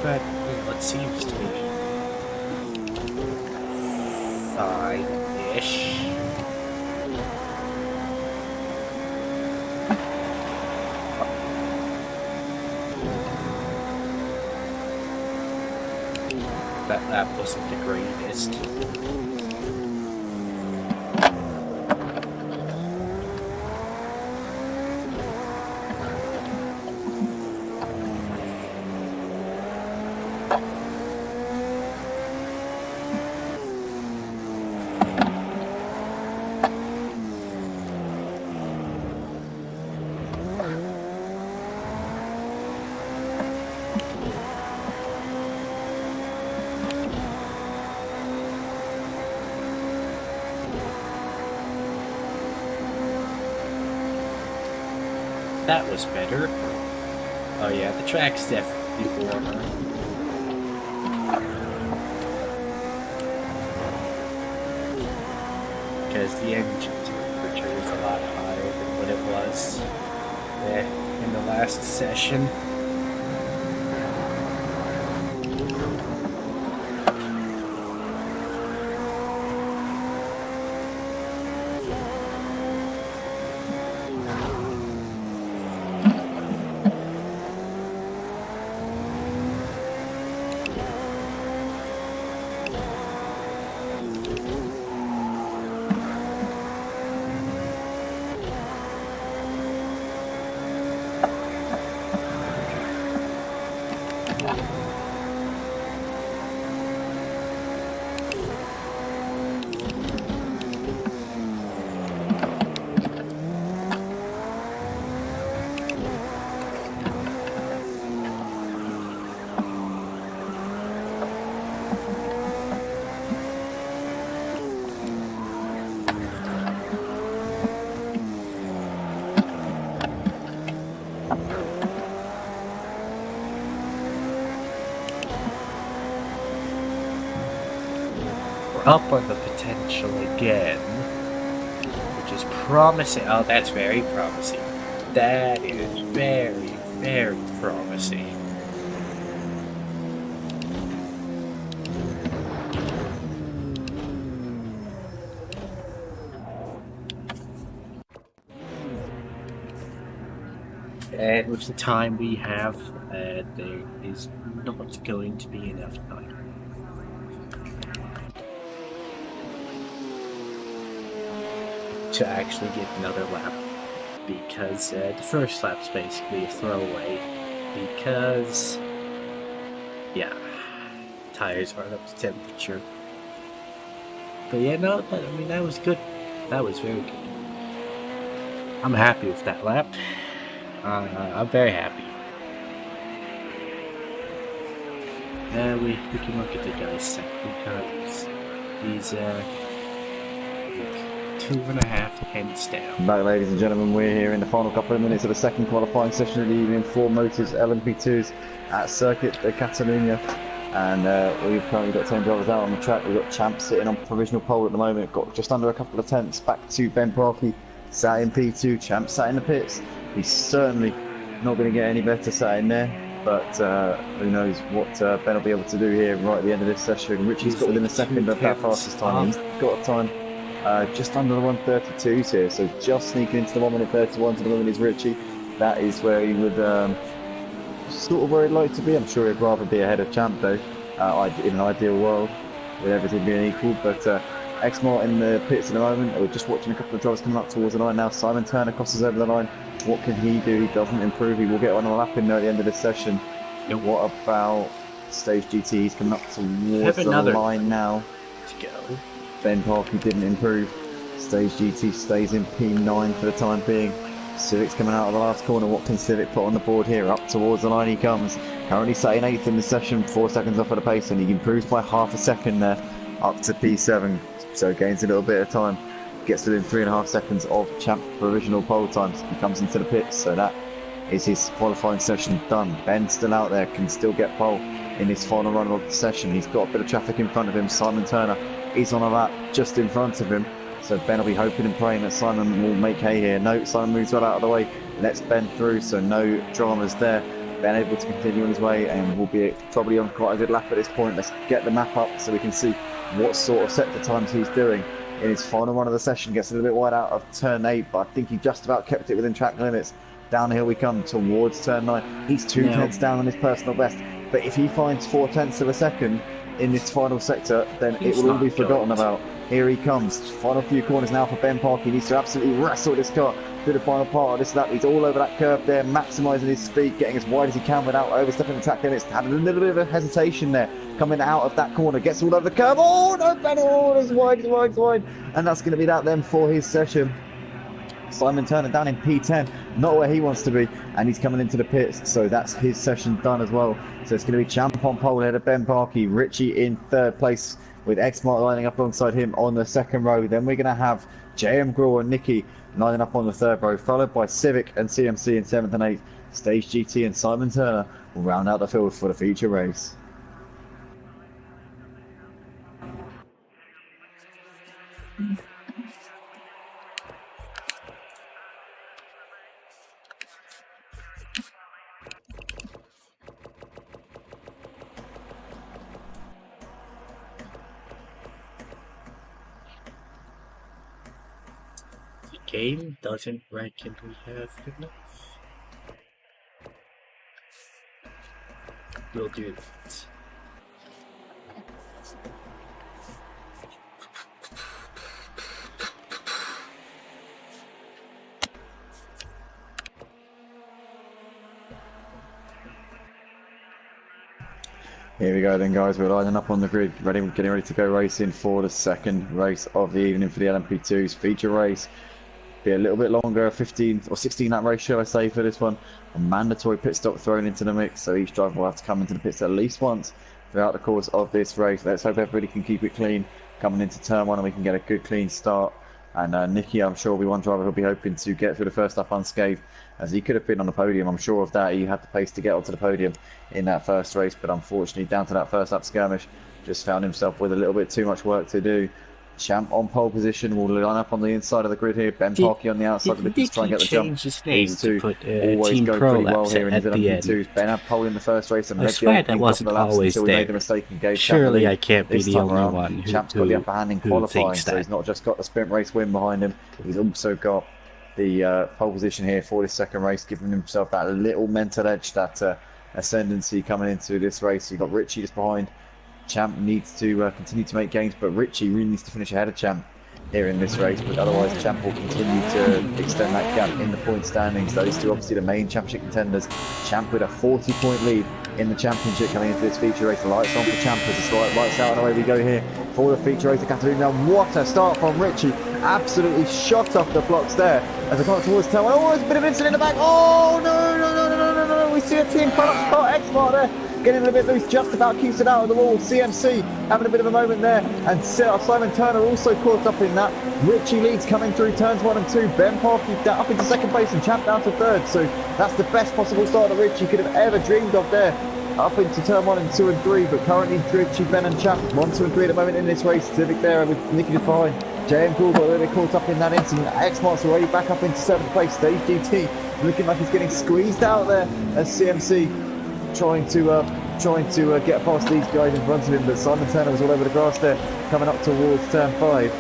But, it seems to be fine-ish. That lap wasn't the greatest. That was better. Oh yeah, the track's definitely warmer. Because the engine temperature is a lot higher than what it was in the last session. up on the potential again, which is promising. Oh, that's very promising. That is very, very promising. And with the time we have, there is not going to be enough time. To actually get another lap. Because the first lap's basically a throwaway. Because, yeah, tires aren't up to temperature. But yeah, no, I mean, that was good. That was very good. I'm happy with that lap. I'm very happy. We can look at the guy's set because he's 2.5 tenths down. Back, ladies and gentlemen, we're here in the final couple of minutes of the second qualifying session of the evening for Motors LMP2s at Circuit de Catalunya. And we've currently got 10 drivers out on the track. We've got Champ sitting on provisional pole at the moment, got just under a couple of tenths back to Ben Parkey, sat in P2, Champ sat in the pits. He's certainly not going to get any better sat in there, but who knows what Ben will be able to do here right at the end of this session. Richie's got within a second of that fastest time. He's got a time just under the 132s here, so just sneaking into the 1 minute 31 to the moment is Richie. That is where he would sort of where he'd like to be. I'm sure he'd rather be ahead of Champ though, in an ideal world with everything being equal. But Exmart in the pits at the moment. We're just watching a couple of drivers coming up towards the line now. Simon Turner crosses over the line. What can he do? He doesn't improve. He will get on a lap in there at the end of this session. Nope. What about Stage GT? He's coming up towards the line now. To go. Ben Parkey didn't improve. Stage GT stays in P9 for the time being. Civic's coming out of the last corner. What can Civic put on the board here? Up towards the line he comes. Currently sat in 8th in the session, 4 seconds off of the pace, and he improves by half a second there, up to P7. So gains a little bit of time. Gets within 3.5 seconds of Champ provisional pole times. He comes into the pits, so that is his qualifying session done. Ben's still out there, can still get pole in his final run of the session. He's got a bit of traffic in front of him. Simon Turner is on a lap just in front of him. So Ben will be hoping and praying that Simon will make hay here. No, Simon moves well out of the way, lets Ben through, so no dramas there. Ben able to continue on his way and will be probably on quite a good lap at this point. Let's get the map up so we can see what sort of sector times he's doing in his final run of the session. Gets a little bit wide out of turn 8, but I think he just about kept it within track limits. Downhill we come towards turn 9. He's 2 tenths down on his personal best, but if he finds 4 tenths of a second in this final sector, then it will all be forgotten about. Here he comes. Final few corners now for Ben Parkey. He needs to absolutely wrestle this car through the final part of this lap. He's all over that curve there, maximising his speed, getting as wide as he can without overstepping the track limits. Had a little bit of a hesitation there, coming out of that corner. Gets all over the curve. Oh no, Ben! Oh, it's wide. And that's going to be that then for his session. Simon Turner down in P10, not where he wants to be, and he's coming into the pits, so that's his session done as well. So it's going to be Champ on pole ahead of Ben Parkey, Richie in 3rd place with Exmart lining up alongside him on the 2nd row. Then we're going to have JM Graw and Nicky lining up on the 3rd row, followed by Civic and CMC in 7th and 8th. Stage GT and Simon Turner will round out the field for the feature race. Game doesn't reckon we have enough. We'll do that. Here we go then, guys. We're lining up on the grid, getting ready to go racing for the 2nd race of the evening for the LMP2's feature race. Be a little bit longer, 15 or 16 lap race, shall I say, for this one. A mandatory pit stop thrown into the mix, so each driver will have to come into the pits at least once throughout the course of this race. Let's hope everybody can keep it clean coming into turn 1 and we can get a good clean start And Nicky, I'm sure, will be one driver who'll be hoping to get through the first lap unscathed, as he could have been on the podium. I'm sure of that. He had the pace to get onto the podium in that first race, but unfortunately, down to that first lap skirmish, just found himself with a little bit too much work to do. Champ on pole position will line up on the inside of the grid here. Ben Parkey on the outside of the pit to try and get the jump. These two always Team go pretty well Prolapse here in his at the end. LMP2s. Ben had pole in the first race and I led swear the that opening wasn't couple of laps always until he there. made the mistake and gave Surely Champ I can't be this the time only around. one Champ's got the upper hand in who qualifying, thinks so that. he's not just got the sprint race win behind him, he's also got the pole position here for this second race, giving himself that little mental edge, that ascendancy coming into this race. You've got Richie just behind. Champ needs to continue to make gains, but Richie really needs to finish ahead of Champ here in this race, but otherwise Champ will continue to extend that gap in the point standings. Those two obviously the main championship contenders. Champ with a 40-point lead in the championship coming into this feature race. Lights on for Champ as the slide lights out and away we go here for the feature race of Catalunya. What a start from Richie, absolutely shot off the blocks there as they come towards turn one. Oh, there's a bit of incident in the back. Oh no, we see a team product car X-Mark there getting a little bit loose, just about keeps it out of the wall. CMC having a bit of a moment there, and Simon Turner also caught up in that. Richie leads coming through turns 1 and 2. Ben Parkey up into second place and Champ down to third. So that's the best possible start that Richie could have ever dreamed of there, up into turn 1 and 2 and 3. But currently Richie, Ben and Champ 1, 2 and 3 at the moment in this race. Civic there with Nicky just behind. JM Gould got a little bit caught up in that incident. X-Mark's already back up into 7th place. Stage GT looking like he's getting squeezed out there as CMC trying to get past these guys in front of him, but Simon Turner was all over the grass there, coming up towards turn 5.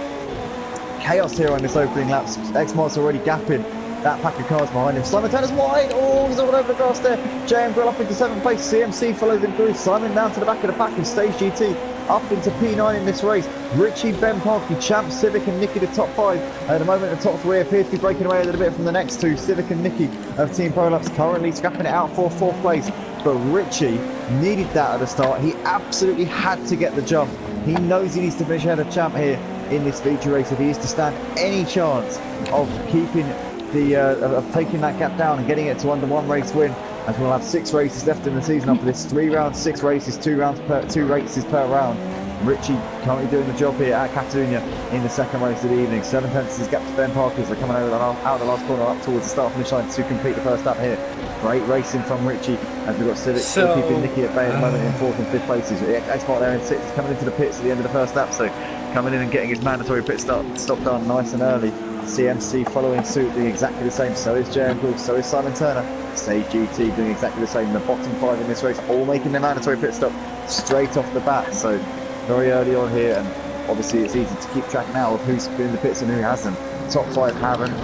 Chaos here on this opening lap. X-Mark's already gapping that pack of cars behind him. Simon Turner's wide. Oh, he's all over the grass there. JM Grill up into 7th place. CMC follows him through. Simon down to the back of the pack and Stage GT up into P9 in this race. Richie, Ben Parkey, Champ, Civic and Nicky the top 5. At the moment the top 3 appear to be breaking away a little bit from the next two. Civic and Nicky of Team Prolapse currently scrapping it out for 4th place. But Richie needed that at the start. He absolutely had to get the jump. He knows he needs to finish ahead of Champ here in this feature race if he is to stand any chance of keeping of taking that gap down and getting it to under 1 race win, as we'll have 6 races left in the season after this. 3 rounds, 6 races, 2 races per round. Richie currently doing the job here at Catalunya in the second race of the evening. 7 tenths gap to Ben Parkey as they're coming out of the last corner up towards the start finish line to complete the first lap here. Great racing from Richie as we've got Civic still keeping Nicky at bay at the moment in 4th and 5th places. X-Mark there in 6th, he's coming into the pits at the end of the first lap, so coming in and getting his mandatory pit stop done nice and early. CMC following suit, doing exactly the same. So is JM Gould, so is Simon Turner. Stage GT doing exactly the same. The bottom 5 in this race all making their mandatory pit stop straight off the bat. So very early on here, and obviously it's easy to keep track now of who's been in the pits and who hasn't. Top 5 haven't,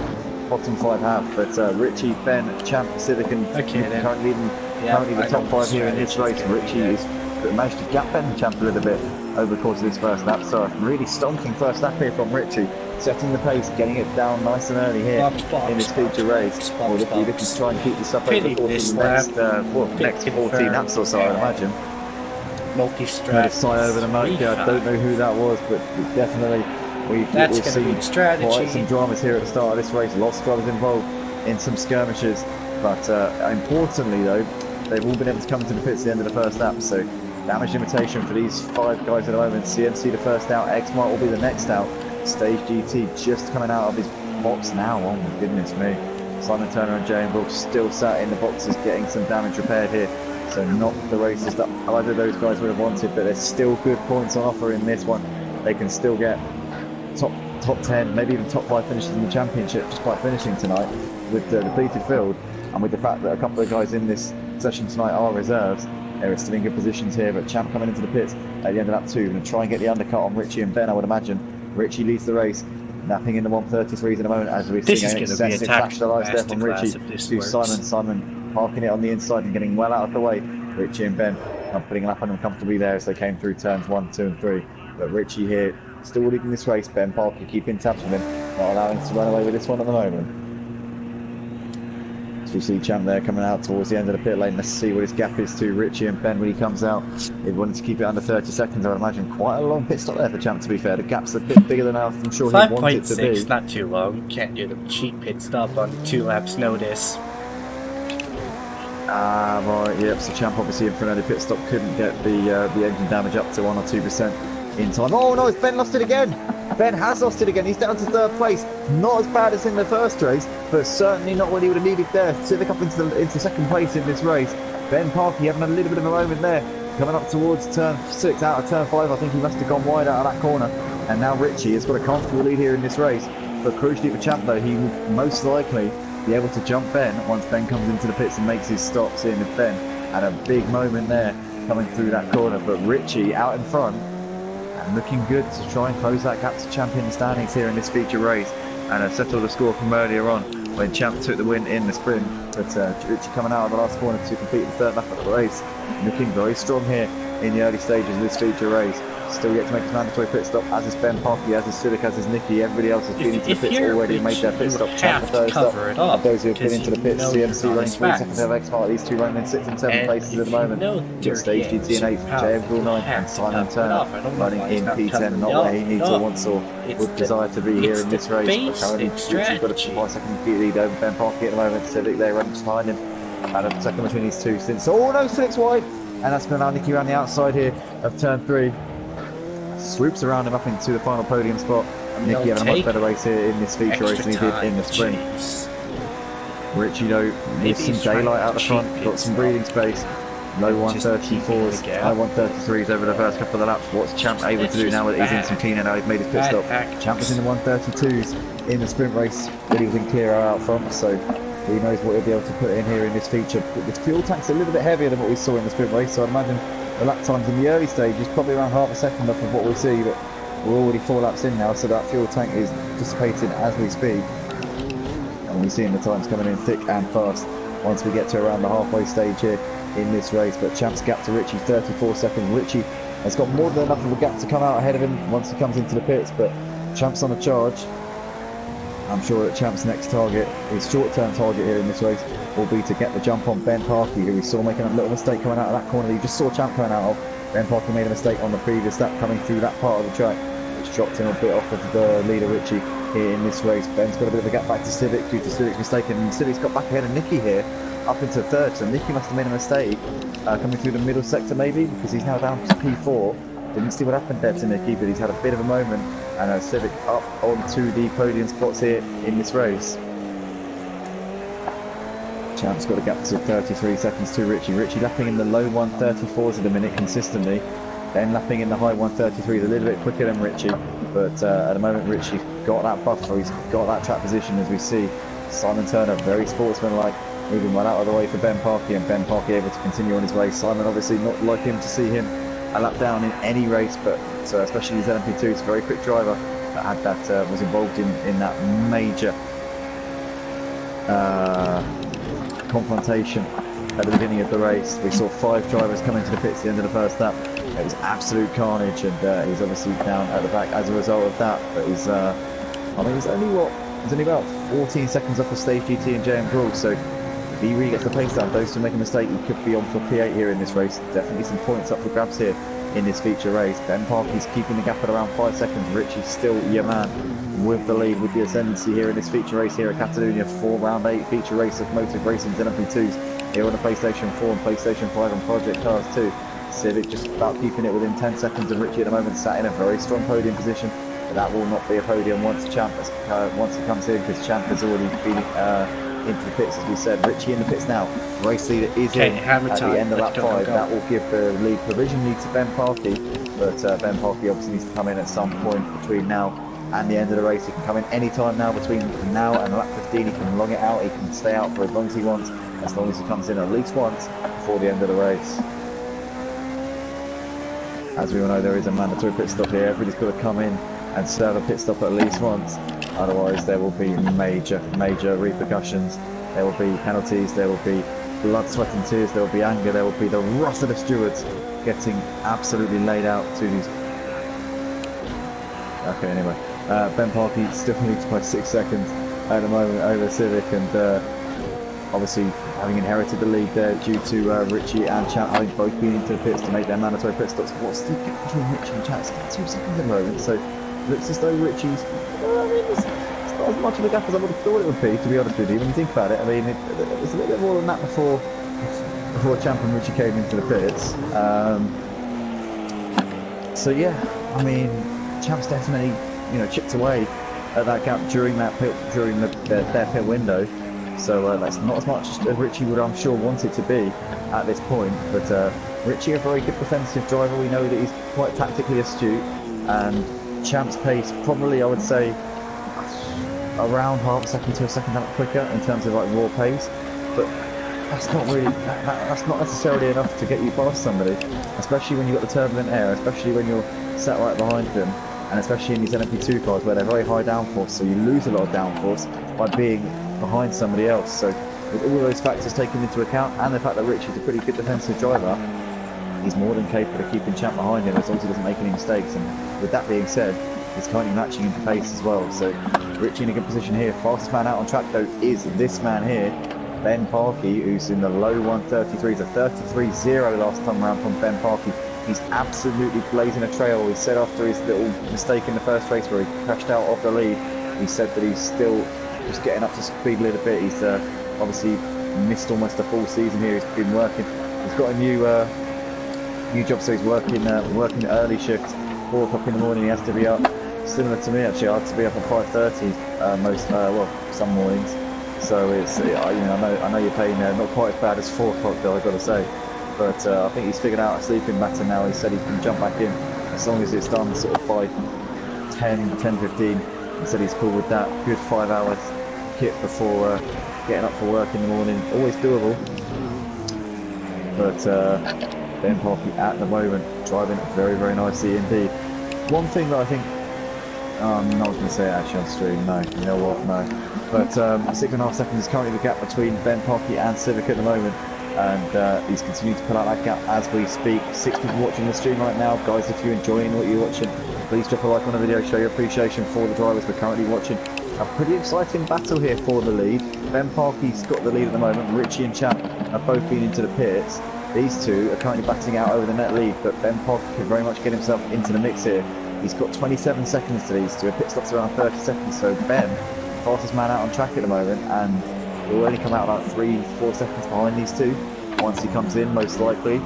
bottom 5 have. But Richie, Ben, Champ, Civic and currently the top 5 here in this race. Richie has managed to gap Ben and Champ a little bit over the course of this first lap. So really stonking first lap here from Richie, setting the pace, getting it down nice and early here in this feature race. We're looking to try and keep this up over the course of the next 14 laps or so, I'd imagine. Multi-strat. Over the moat. I don't know who that was, but definitely we've seen quite some dramas here at the start of this race. Lots of drivers involved in some skirmishes, but importantly though, they've all been able to come into the pits at the end of the first lap. So damage limitation for these 5 guys at the moment. CMC the first out, X-Mark will be the next out. Stage GT just coming out of his box now. Oh my goodness me. Simon Turner and JM Gould still sat in the boxes getting some damage repaired here. So not the races that either of those guys would have wanted, but there's still good points on offer in this one. They can still get top 10, maybe even top 5 finishes in the championship just by finishing tonight with the depleted field, and with the fact that a couple of guys in this session tonight are reserves. They're still in good positions here, but Champ coming into the pits at the end of lap 2 and try and get the undercut on Richie and Ben, I would imagine. Richie leads the race, napping in the 133s in a moment as we're seeing an excessive flash the lights there from Richie to Simon parking it on the inside and getting well out of the way. Richie and Ben putting a lap on them comfortably there as they came through turns 1, 2 and 3. But Richie here still leading this race. Ben Parkey keeping tabs with him, not allowing him to run away with this one at the moment. As we see Champ there coming out towards the end of the pit lane. Let's see what his gap is to Richie and Ben when he comes out. He wanted to keep it under 30 seconds, I would imagine. Quite a long pit stop there for Champ, to be fair. The gap's a bit bigger than I'm sure he wanted it to be. 5.6, not too long. Can't do the cheap pit stop on 2 laps notice. Right, yep, so Champ obviously in for an early pit stop couldn't get the engine damage up to 1 or 2%. in time. Oh no, it's Ben lost it again. Ben has lost it again. He's down to third place. Not as bad as in the first race, but certainly not what he would have needed there. Civic up into second place in this race. Ben Parkey having a little bit of a moment there. Coming up towards turn 6 out of turn 5. I think he must have gone wide out of that corner. And now Richie has got a comfortable lead here in this race. But crucially for Champ though, he would most likely be able to jump Ben once Ben comes into the pits and makes his stops in with Ben. And a big moment there coming through that corner. But Richie out in front and looking good to try and close that gap to Champ in the standings here in this feature race. And settle the score from earlier on when Champ took the win in the sprint. But Richie coming out of the last corner to complete the third lap of the race. Looking very strong here in the early stages of this feature race. Still yet to make his mandatory pit stop, as is Ben Parkey, as is Civic, as is Nicky. Everybody else has been into the pits already and made their pit stop. Champ the third stop. Of those who have been into the pits, CMC running 3 seconds of X-Mark. These two running in 6th and 7th places at the moment. Just Stage GT in 8th, JM Rule 9 and Simon Turner running in P10, not where he needs or wants or would desire to be here in this race. But currently, Richie's got a 5-second lead over Ben Parkey at the moment. Civic there running just behind him. And a second between these two since. Oh no, Civic's wide! And that's going to allow Nicky around the outside here of turn 3. Swoops around him up into the final podium spot. Nicky having a much better race here in this feature race than he did in the sprint. Richie though needs some daylight out the front, got some breathing space. Low 134s, high 133s over the first couple of laps. What's Champ able to do now that he's in some cleaner now he's made his pit stop? Champ was in the 132s in the sprint race, but he was in clear out front, so he knows what he'll be able to put in here in this feature. The fuel tank's a little bit heavier than what we saw in the sprint race, so I'd imagine the lap times in the early stage is probably around half a second off of what we see, but we're already 4 laps in now, so that fuel tank is dissipating as we speak. And we're seeing the times coming in thick and fast once we get to around the halfway stage here in this race. But Champ's gap to Richie, 34 seconds. Richie has got more than enough of a gap to come out ahead of him once he comes into the pits, but Champ's on a charge. I'm sure that Champ's next target, his short-term target here in this race, will be to get the jump on Ben Parkey, who we saw making a little mistake coming out of that corner that you just saw Champ coming out of. Ben Parkey made a mistake on the previous lap coming through that part of the track, which dropped him a bit off of the leader Richie here in this race. Ben's got a bit of a gap back to Civic due to Civic's mistake, and Civic's got back ahead of Nicky here, up into third, so Nicky must have made a mistake coming through the middle sector maybe, because he's now down to P4. Didn't see what happened there to Nicky, but he's had a bit of a moment, and Civic up onto the podium spots here in this race. Champ's got a gap to 33 seconds to Richie. Richie lapping in the low 134s at the minute consistently, then lapping in the high 133s, a little bit quicker than Richie, but at the moment Richie's got that buffer, he's got that track position as we see. Simon Turner, very sportsmanlike, moving one out of the way for Ben Parkey, and Ben Parkey able to continue on his way. Simon obviously not like him to see him a lap down in any race, but especially his LMP2, it's a very quick driver that had that was involved in that major confrontation at the beginning of the race. We saw 5 drivers come into the pits at the end of the first lap. It was absolute carnage, and he's obviously down at the back as a result of that. But he's, I mean, he's only about 14 seconds off of Stage GT and JM Brawl, so if he really gets the pace down, those who make a mistake, he could be on for P8 here in this race. Definitely some points up for grabs here in this feature race. Ben Parkey's keeping the gap at around 5 seconds. Richie's still your man with the lead, with the ascendancy here in this feature race here at Catalunya for round 8 feature race of Motive Racing's LMP2s here on the PlayStation 4 and PlayStation 5 and Project Cars 2. Civic just about keeping it within 10 seconds of Richie at the moment, sat in a very strong podium position, but that will not be a podium once Champ once he comes in, because Champ has already been into the pits, as we said. Richie in the pits now. Race leader is in at the end of lap 5. That will give the lead provisionally to Ben Parkey, but Ben Parkey obviously needs to come in at some point between now and the end of the race. He can come in any time now between now and lap 15. He can long it out. He can stay out for as long as he wants, as long as he comes in at least once before the end of the race. As we all know, there is a mandatory pit stop here. Everybody's got to come in and serve a pit stop at least once. Otherwise, there will be major repercussions. There will be penalties. There will be blood, sweat and tears. There will be anger. There will be the wrath of the stewards getting absolutely laid out to these. Okay, anyway, Ben Parkey still leads by 6 seconds at the moment over Civic, and obviously having inherited the lead there due to Richie and Champ having both been into the pits to make their mandatory pit stops. What's the gap between Richie and Champ? It's 2 seconds at the moment, so it looks as though Richie's, I mean, it's not as much of a gap as I would have thought it would be, to be honest with you, when you think about it. I mean, it was a little bit more than that before Champ and Richie came into the pits. So yeah, I mean, Champ's definitely, you know, chipped away at that gap during that pit, during their pit window. So that's not as much as Richie would, I'm sure, want it to be at this point. But Richie, a very good defensive driver. We know that he's quite tactically astute, and Champ's pace probably, I would say, around half a second to a second quicker in terms of like raw pace. But that's not really, that's not necessarily enough to get you past somebody, especially when you've got the turbulent air, especially when you're sat right behind them, and especially in these LMP2 cars where they're very high downforce, so you lose a lot of downforce by being behind somebody else. So with all those factors taken into account, and the fact that Richie's a pretty good defensive driver, he's more than capable of keeping Champ behind him as long as he doesn't make any mistakes. And with that being said, he's currently matching him for pace as well. So Richie in a good position here. Fastest man out on track though is this man here, Ben Parkey, who's in the low 133s, a 33.0 last time around from Ben Parkey. He's absolutely blazing a trail. He said after his little mistake in the first race where he crashed out of the lead, he said that he's still just getting up to speed a little bit. He's obviously missed almost a full season here. He's been working. He's got a new job, so he's working early shift, 4 o'clock in the morning. He has to be up. Similar to me actually, I have to be up at 5:30 some mornings. So it's I know you're paying not quite as bad as 4 o'clock though, I've got to say. But I think he's figured out a sleeping pattern now. He said he can jump back in as long as it's done sort of by 10:15. He said he's cool with that. Good 5 hours kit before getting up for work in the morning. Always doable. But Ben Parkey at the moment driving very, very nicely indeed. One thing that I think, I'm not going to say it actually on stream, no, you know what, no. But 6.5 seconds is currently the gap between Ben Parkey and Civic at the moment. And he's continuing to pull out that gap as we speak. 6 people watching the stream right now. Guys, if you're enjoying what you're watching, please drop a like on the video, show your appreciation for the drivers we're currently watching. A pretty exciting battle here for the lead. Ben Parkey's got the lead at the moment. Richie and Champ have both been into the pits. These two are currently battling out over the net lead, but Ben Parkey can very much get himself into the mix here. He's got 27 seconds to these two. A pit stop's around 30 seconds, so Ben, fastest man out on track at the moment, and he'll only come out about 3-4 seconds behind these two once he comes in, most likely.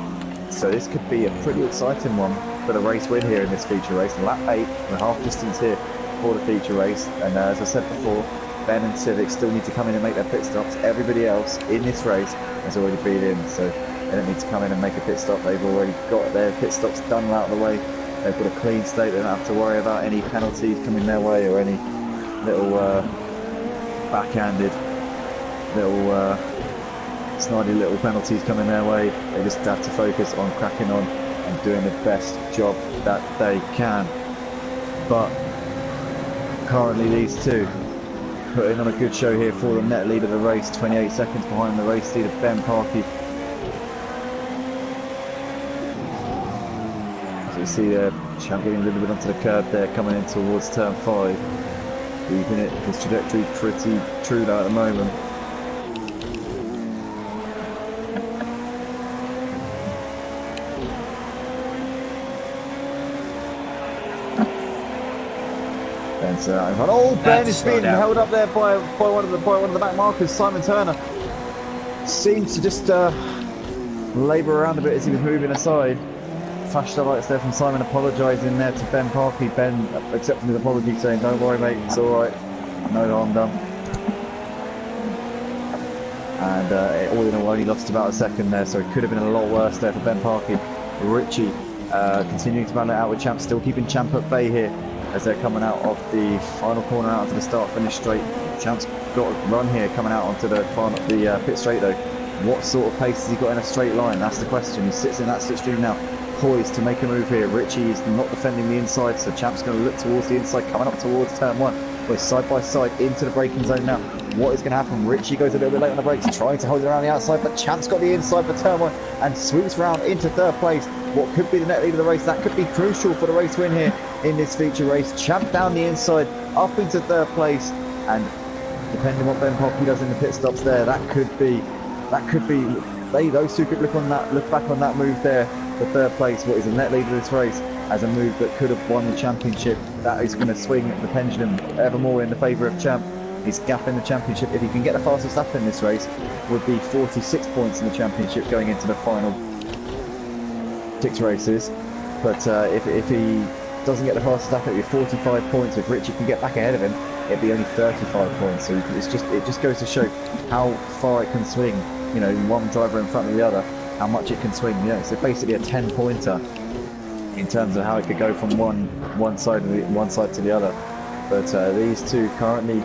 So this could be a pretty exciting one for the race win here in this feature race. Lap 8, we're half distance here for the feature race, and as I said before, Ben and Civic still need to come in and make their pit stops. Everybody else in this race has already been in, so they don't need to come in and make a pit stop. They've already got their pit stops done and out of the way. They've got a clean slate. They don't have to worry about any penalties coming their way or any little backhanded little snidey little penalties coming their way. They just have to focus on cracking on and doing the best job that they can. But currently these two putting on a good show here for the net lead of the race, 28 seconds behind the race leader Ben Parkey. As you see there, Champ getting a little bit onto the curb there, coming in towards turn 5. Keeping it, his trajectory pretty true though at the moment. Ben's out in front. Oh, Ben is being held up there by one of the back markers. Simon Turner seems to just labour around a bit as he was moving aside. Flashed the lights there from Simon, apologising there to Ben Parkey. Ben accepting his apology, saying, "Don't worry, mate, it's all right, no harm done." And all in all, only lost about a second there, so it could have been a lot worse there for Ben Parkey. Richie continuing to battle it out with Champ, still keeping Champ at bay here as they're coming out of the final corner out onto the start-finish straight. Champ's got a run here coming out onto the pit straight though. What sort of pace has he got in a straight line? That's the question. He sits in that slipstream now, poised to make a move here. Richie is not defending the inside, so Champ's going to look towards the inside, coming up towards turn 1. We're side by side into the braking zone now. What is going to happen? Richie goes a little bit late on the brakes, trying to hold it around the outside, but Champ's got the inside for turn 1 and swoops round into third place. What could be the net lead of the race? That could be crucial for the race win here in this feature race. Champ down the inside, up into third place, and depending on what Ben Parkey does in the pit stops there, that could be. Those two could look back on that move there for third place. What is the net lead of this race as a move that could have won the championship? That is going to swing the pendulum ever more in the favour of Champ. His gap in the championship, if he can get the fastest lap in this race, would be 46 points in the championship going into the final 6 races. But if he doesn't get the fastest lap, it'll be 45 points. If Richie can get back ahead of him, it'll be only 35 points. So it just goes to show how far it can swing. You know, one driver in front of the other, how much it can swing. You know, so basically a 10-pointer in terms of how it could go from one side to the other. But these two currently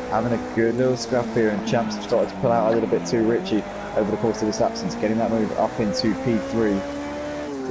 having a good little scrap here, and Champ's started to pull out a little bit too Richie over the course of this absence, getting that move up into P3.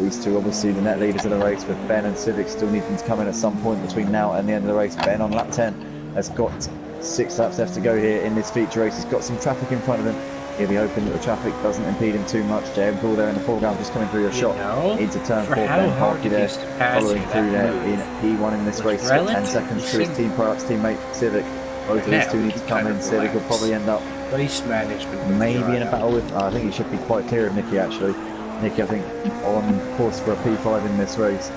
These two obviously the net leaders of the race, with Ben and Civic still needing to come in at some point between now and the end of the race. Ben on lap 10 has got 6 laps left to go here in this feature race. He's got some traffic in front of him. He'll be hoping that the traffic doesn't impede him too much. JM Gould there in the foreground, just coming through your shot into turn 4. Ben Harkey there following through there in P1 in this race. 10 seconds to his team products teammate Civic. Both of these two need to come in. Civic will probably end up race management maybe in a battle with, I think he should be quite clear of Nicky actually. Nicky I think on course for a P5 in this race,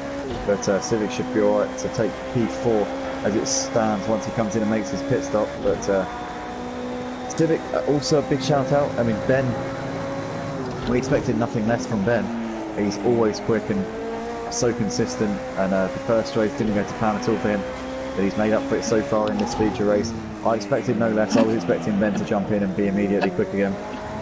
but Civic should be alright to take P4 as it stands once he comes in and makes his pit stop. But Civic, also a big shout out. I mean, Ben, we expected nothing less from Ben. He's always quick and so consistent, and the first race didn't go to plan at all for him, but he's made up for it so far in this feature race. I expected no less. I was expecting Ben to jump in and be immediately quick again.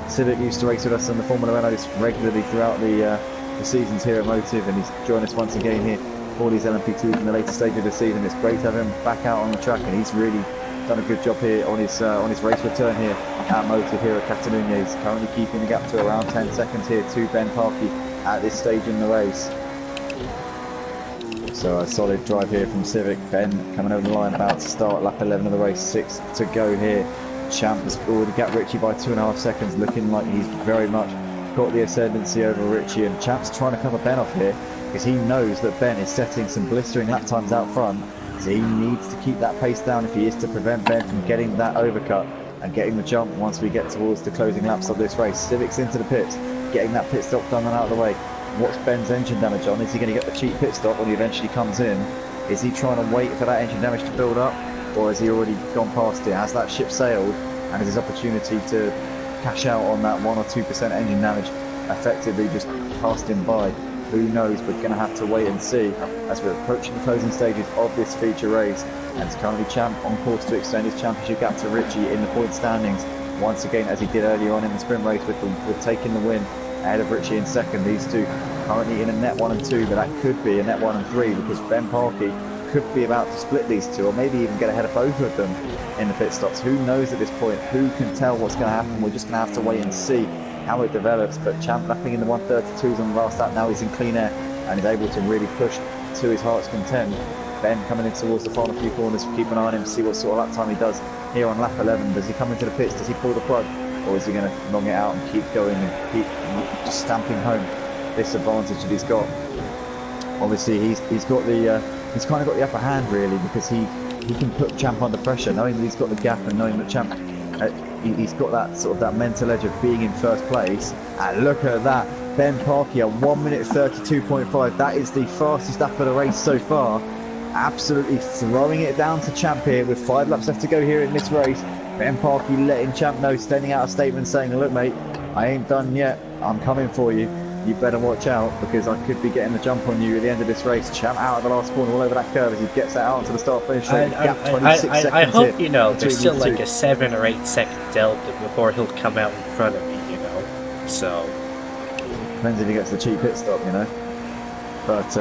Civic used to race with us in the Formula Renaults regularly throughout the seasons here at Motive, and he's joined us once again here for these LMP2s in the later stage of the season. It's great to have him back out on the track, and he's really done a good job here on his race return here at Motive here at Catalunya. He's currently keeping the gap to around 10 seconds here to Ben Parkey at this stage in the race. So a solid drive here from Civic. Ben coming over the line, about to start lap 11 of the race, 6 to go here. Champ has already got Richie by 2.5 seconds, looking like he's very much got the ascendancy over Richie, and Champ's trying to cover Ben off here because he knows that Ben is setting some blistering lap times out front, so he needs to keep that pace down if he is to prevent Ben from getting that overcut and getting the jump once we get towards the closing laps of this race. Civic's into the pits, getting that pit stop done and out of the way. What's Ben's engine damage on? Is he going to get the cheap pit stop when he eventually comes in? Is he trying to wait for that engine damage to build up, or has he already gone past it? Has that ship sailed, and is his opportunity to cash out on that 1 or 2% engine damage effectively just passed him by? Who knows? We're going to have to wait and see as we're approaching the closing stages of this feature race, and it's currently Champ on course to extend his championship gap to Richie in the point standings once again, as he did earlier on in the sprint race with taking the win ahead of Richie in second. These two currently in a net 1 and 2, but that could be a net 1 and 3 because Ben Parkey could be about to split these two, or maybe even get ahead of both of them in the pit stops. Who knows at this point? Who can tell what's going to happen? We're just going to have to wait and see how it develops. But Champ lapping in the 132s on the last lap. Now he's in clean air and is able to really push to his heart's content. Ben coming in towards the final few corners. Keep an eye on him, see what sort of lap time he does here on lap 11. Does he come into the pits? Does he pull the plug? Or is he going to long it out and keep going and keep just stamping home this advantage that he's got? Obviously, he's got the he's kind of got the upper hand really, because he can put Champ under pressure, knowing that he's got the gap and knowing that Champ he's got that sort of that mental edge of being in first place. And look at that, Ben Parkey at 1 minute 32.5. That is the fastest lap of the race so far. Absolutely throwing it down to Champ here with 5 laps left to go here in this race. Ben Parkey letting Champ know, sending out a statement saying, look mate, I ain't done yet, I'm coming for you. You better watch out because I could be getting the jump on you at the end of this race. Champ out of the last corner all over that curve as he gets that out onto the start finish straight. I hope you know there's still like a 7 or 8 second delta before he'll come out in front of me, you know. So depends if he gets the cheap pit stop, you know. But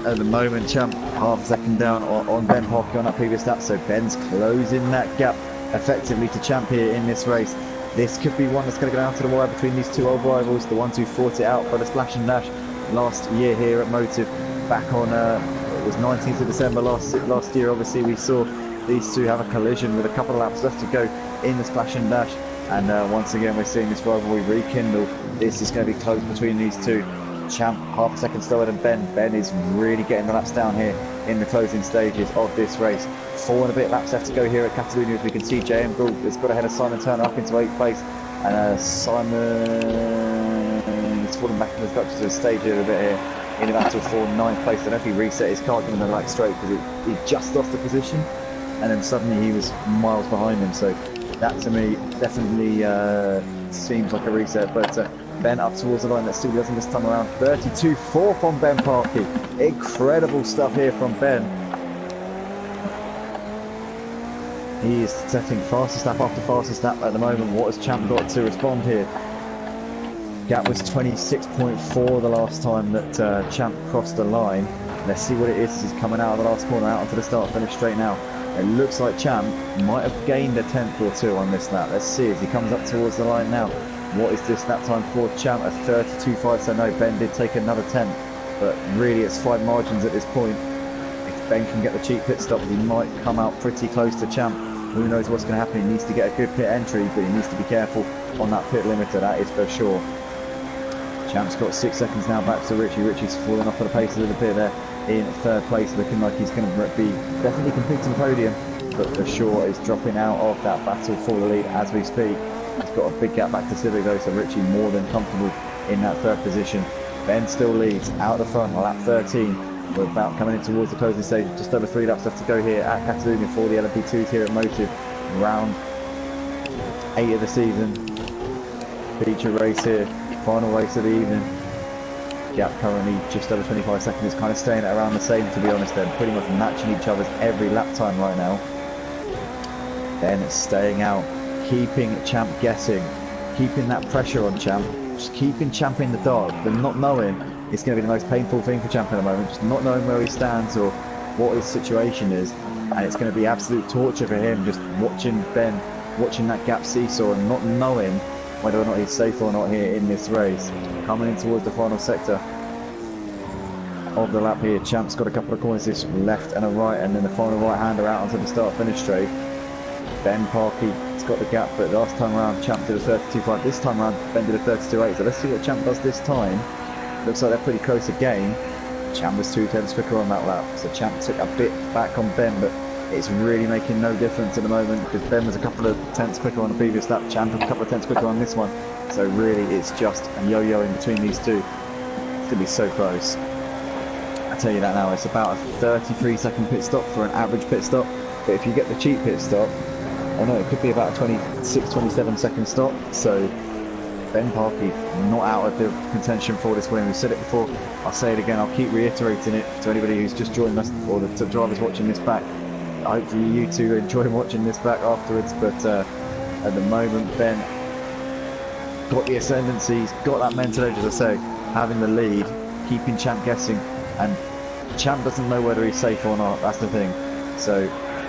at the moment, Champ half a second down on Ben Parkey on that previous lap, so Ben's closing that gap effectively to Champ here in this race. This could be one that's going to go down to the wire between these two old rivals, the ones who fought it out for the Splash and Dash last year here at Motive. Back on it was 19th of December last year. Obviously, we saw these two have a collision with a couple of laps left to go in the Splash and Dash, and once again we're seeing this rivalry rekindle. This is going to be close between these two. Champ half a second slower than Ben. Ben is really getting the laps down here in the closing stages of this race. 4 and a bit laps left to go here at Catalunya, as we can see JM Gould has got ahead of Simon Turner up into 8th place, and Simon is falling back in the structure to the stage a little bit here in about to 4 9th place. I don't know if he reset his car given the light straight because he just lost the position and then suddenly he was miles behind him, so that to me definitely seems like a reset. But Ben up towards the line. Let's see what he does in this time around. 32.4 from Ben Parkey. Incredible stuff here from Ben. He is setting fastest lap after fastest lap at the moment. What has Champ got to respond here? Gap was 26.4 the last time that Champ crossed the line. Let's see what it is. He's coming out of the last corner, out onto the start finish straight now. It looks like Champ might have gained a tenth or two on this lap. Let's see as he comes up towards the line now. What is this lap time for Champ? A 32.5, so no, Ben did take another tenth. But really it's 5 margins at this point. If Ben can get the cheap pit stop, he might come out pretty close to Champ. Who knows what's going to happen. He needs to get a good pit entry, but he needs to be careful on that pit limiter, that is for sure. Champ's got 6 seconds now back to Richie. Richie's falling off at the pace of the pit there in third place, looking like he's going to be definitely competing the podium, but for sure is dropping out of that battle for the lead as we speak. He's got a big gap back to Civic though, so Richie more than comfortable in that third position. Ben still leads out the front, lap 13. We're about coming in towards the closing stage, just over 3 laps left to go here at Catalunya for the LMP2s here at Motive. Round 8 of the season, feature race here, final race of the evening. Gap currently just over 25 seconds, it's kind of staying at around the same, to be honest. They're pretty much matching each other's every lap time right now. Ben is staying out, keeping Champ guessing, keeping that pressure on Champ, just keeping Champ in the dark, but not knowing. It's going to be the most painful thing for Champ at the moment, just not knowing where he stands or what his situation is, and it's going to be absolute torture for him just watching Ben, watching that gap seesaw and not knowing whether or not he's safe or not here in this race. Coming in towards the final sector of the lap here, Champ's got a couple of corners, this left and a right, and then the final right-hander out onto the start-finish straight. Ben Parkey has got the gap, but last time around Champ did a 32.5, this time around Ben did a 32.8, so let's see what Champ does this time. Looks like they're pretty close again. Champ was 2 tenths quicker on that lap, so Champ took a bit back on Ben, but it's really making no difference at the moment because Ben was a couple of tenths quicker on the previous lap, Champ a couple of tenths quicker on this one, so really it's just a yo-yo in between these two. It's going to be so close. I tell you that now, it's about a 33-second pit stop for an average pit stop, but if you get the cheap pit stop, I know it could be about a 26-27 second stop, so Ben Parkey not out of the contention for this win. We've said it before, I'll say it again, I'll keep reiterating it to anybody who's just joined us or the drivers watching this back. Hopefully you two enjoy watching this back afterwards, but at the moment Ben got the ascendancy, he's got that mental edge, as I say, having the lead, keeping Champ guessing, and Champ doesn't know whether he's safe or not, that's the thing. So,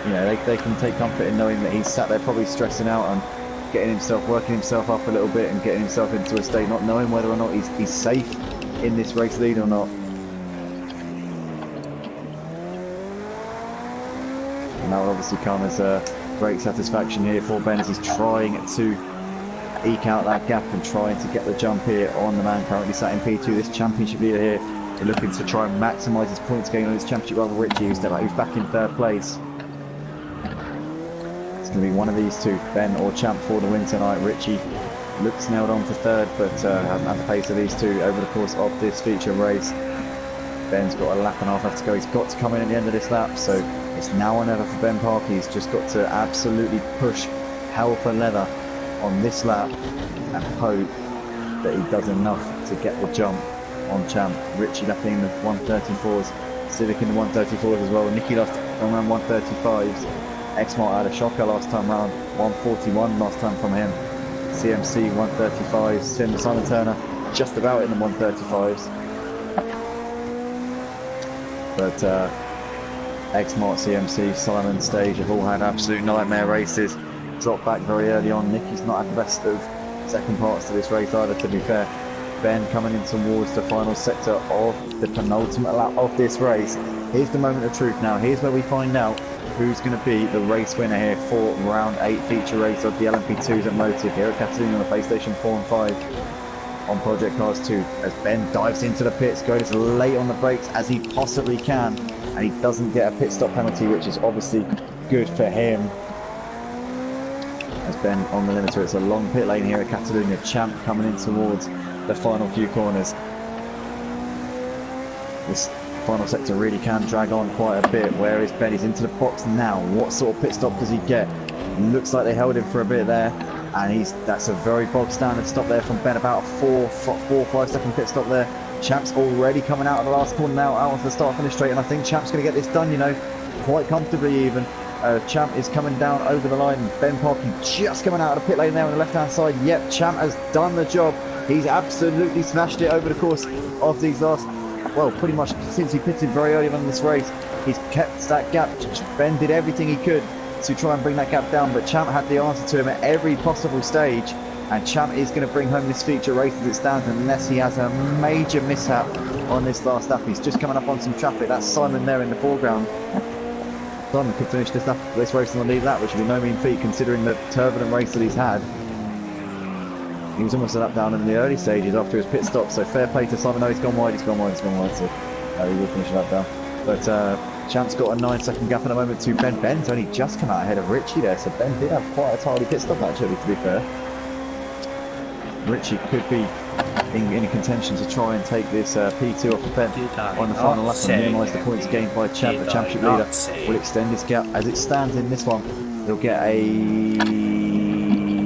you know, they can take comfort in knowing that he's sat there probably stressing out and getting himself, working himself up a little bit and getting himself into a state, not knowing whether or not he's safe in this race lead or not. And that will obviously come as great satisfaction here for Ben as he's trying to eke out that gap and trying to get the jump here on the man currently sat in P2, this championship leader here. They're looking to try and maximise his points gain on his championship rival Richie, who's back in third place. It's going to be one of these two, Ben or Champ for the win tonight. Richie looks nailed on for third, but hasn't had the pace of these two over the course of this feature race. Ben's got a lap and a half left to go. He's got to come in at the end of this lap, so it's now or never for Ben Parkey. He's just got to absolutely push hell for leather on this lap and hope that he does enough to get the jump on Champ. Richie lapping in the 134s, Civic in the 134s as well. Nicky lost around 135s. X-Mart had a shocker last time round, 141 last time from him. CMC 135s, Simon Turner just about in the 135s. But X-Mart, CMC, Simon Stage have all had absolute nightmare races. Dropped back very early on. Nicky's not had the best of second parts to this race either, to be fair. Ben coming in towards the final sector of the penultimate lap of this race. Here's the moment of truth now. Here's where we find out who's going to be the race winner here for round 8 feature race of the LMP2s at Motive here at Catalunya on the PlayStation 4 and 5 on Project Cars 2. As Ben dives into the pits, goes as late on the brakes as he possibly can, and he doesn't get a pit stop penalty, which is obviously good for him. As Ben on the limiter, it's a long pit lane here at Catalunya. Champ coming in towards the final few corners. This final sector really can drag on quite a bit. Where is Ben? He's into the box now. What sort of pit stop does he get? Looks like they held him for a bit there. And that's a very bog standard stop there from Ben, about a 4-5 second pit stop there. Champ's already coming out of the last corner now, out of the start finish straight, and I think Champ's going to get this done, you know, quite comfortably even. Champ is coming down over the line. Ben Parky just coming out of the pit lane there on the left hand side. Yep, Champ has done the job. He's absolutely smashed it over the course of these last, well, pretty much since he pitted very early on in this race. He's kept that gap. Ben did everything he could to try and bring that gap down, but Champ had the answer to him at every possible stage, and Champ is going to bring home this feature race as it stands unless he has a major mishap on this last lap. He's just coming up on some traffic. That's Simon there in the foreground. Simon could finish this race on the lead lap, which would be no mean feat considering the turbulent race that he's had. He was almost a lap down in the early stages after his pit stop, so fair play to Simon. No, he's gone wide, so he will finish a lap down. But Champ's got a 9-second gap at the moment to Ben. Ben's only just come out ahead of Richie there, so Ben did have quite a tardy pit stop actually, to be fair. Richie could be in contention to try and take this P2 off of Ben on the final lap and minimise the points gained by Champ. The championship leader will extend his gap. As it stands in this one, he'll get a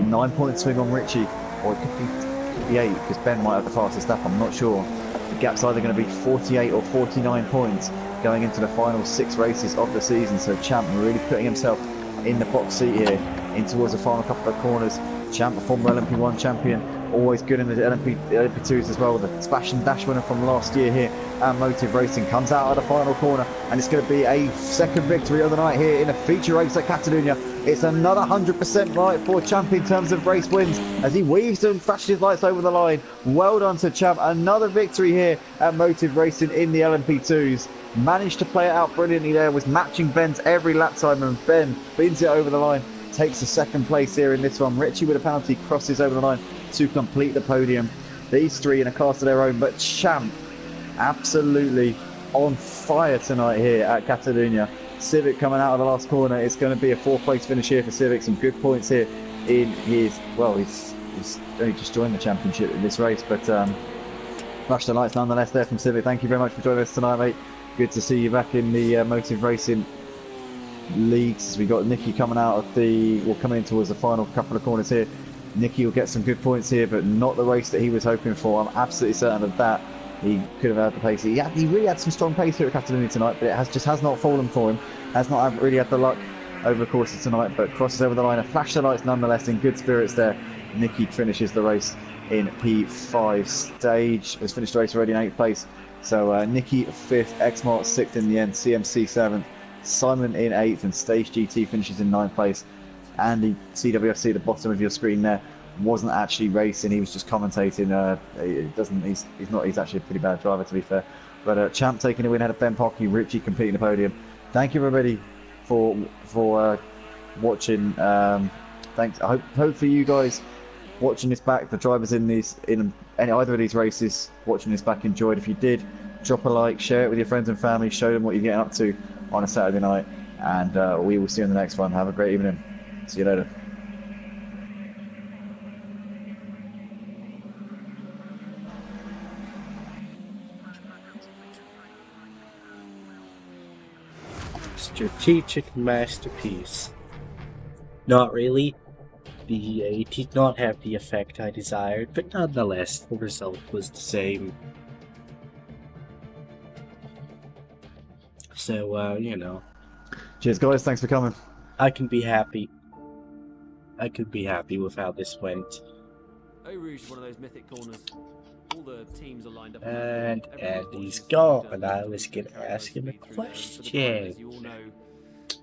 9-point swing on Richie, or it could be 8 because Ben might have the fastest lap, I'm not sure. The gap's either going to be 48 or 49 points going into the final 6 races of the season, so Champ really putting himself in the box seat here in towards the final couple of corners. Champ, a former LMP1 champion, always good in the LMP2s as well. The splash and dash winner from last year here at Motive Racing comes out of the final corner, and it's going to be a second victory of the night here in a feature race at Catalunya. It's another 100% right for Champ in terms of race wins as he weaves and flashes his lights over the line. Well done to Champ. Another victory here at Motive Racing in the LMP2s. Managed to play it out brilliantly there, was matching Ben's every lap time, and Ben beans it over the line, takes the second place here in this one. Richie with a penalty crosses over the line to complete the podium. These three in a class of their own, but Champ absolutely on fire tonight here at Catalunya. Civic coming out of the last corner. It's going to be a 4th place finish here for Civic. Some good points here in his, well, he's only just joined the championship in this race, but flash the lights nonetheless there from Civic. Thank you very much for joining us tonight, mate. Good to see you back in the Motive Racing leagues. We got Nicky coming out of coming in towards the final couple of corners here. Nicky will get some good points here, but not the race that he was hoping for. I'm absolutely certain of that. He could have had the pace. He really had some strong pace here at Catalunya tonight, but it has not fallen for him. Has not really had the luck over the course of tonight, but crosses over the line. A flash the lights nonetheless, in good spirits there. Nicky finishes the race in P5 stage. Has finished the race already in 8th place. So Nicky 5th, Xmart 6th in the end, CMC 7th, Simon in 8th, and Stage GT finishes in 9th place. Andy CWFC at the bottom of your screen there wasn't actually racing, he was just commentating. He's actually a pretty bad driver, to be fair. But Champ taking the win ahead of Ben Pocky, Richie completing the podium. Thank you everybody for watching. Thanks. I hope for you guys watching this back, the drivers in either of these races watching this back enjoyed. If you did, drop a like, share it with your friends and family, show them what you're getting up to on a Saturday night, and we will see you in the next one. Have a great evening. See you later. Strategic masterpiece. Not really. It did not have the effect I desired, but nonetheless, the result was the same. So, you know. Cheers, guys. Thanks for coming. I can be happy. I could be happy with how this went. Eau Rouge is one of those mythic corners. All the teams are lined up. And Andy's gone, and I was going to ask him a question. You all know,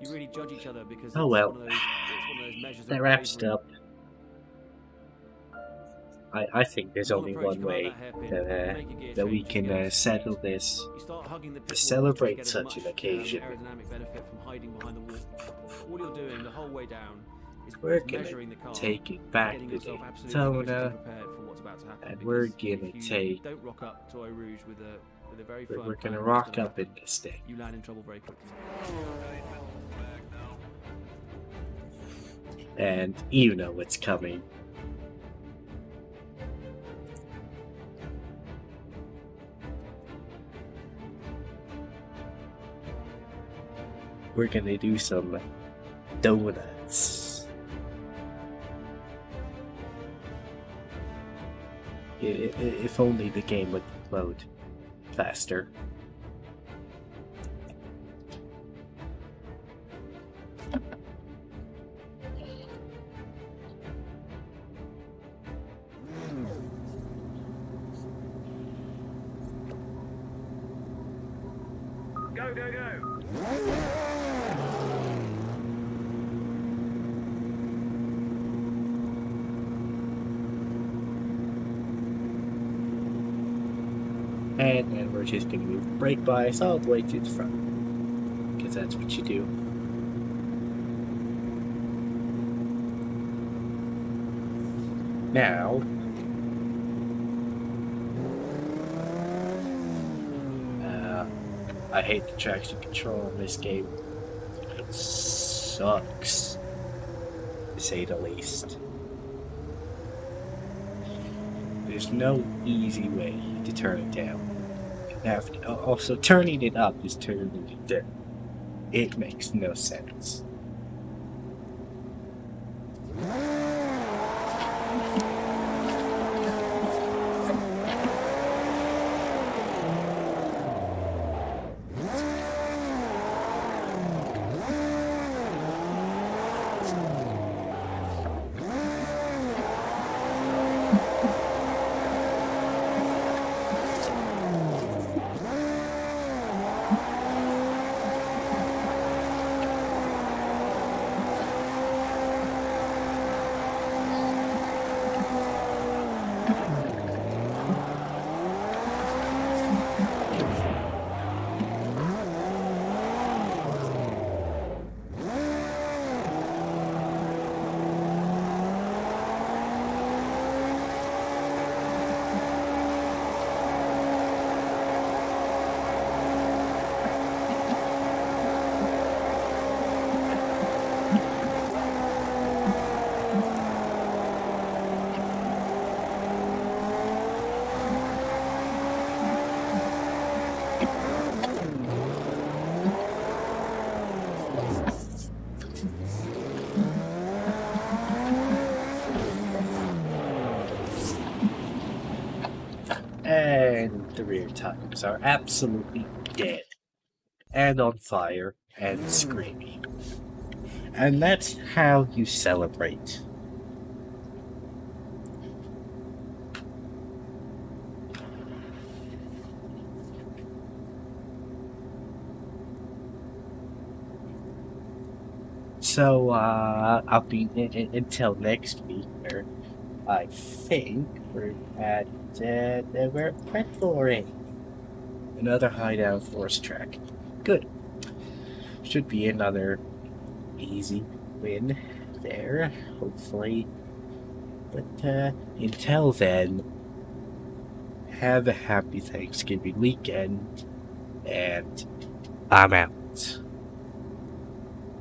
you really judge each other because Oh well, that that wraps it up. I think there's only one way that we can settle this to celebrate such an occasion. We're gonna take it back to Daytona, and we're gonna take. We're gonna rock up in this thing. You land in trouble very quickly. And you know what's coming. We're gonna do some donuts. If only the game would load faster. Go, go, go! And then we're just going to move brake bias all the way to the front. Because that's what you do. Now, I hate the traction control in this game. It sucks, to say the least. There's no easy way to turn it down. Also, turning it up is turning it down. It makes no sense. And the rear tires are absolutely dead. And on fire and screaming. And that's how you celebrate. So, I'll be until next week, where I think we're at Pretoria. Another hideout force track. Good. Should be another easy win there, hopefully. But until then, have a happy Thanksgiving weekend, and I'm out.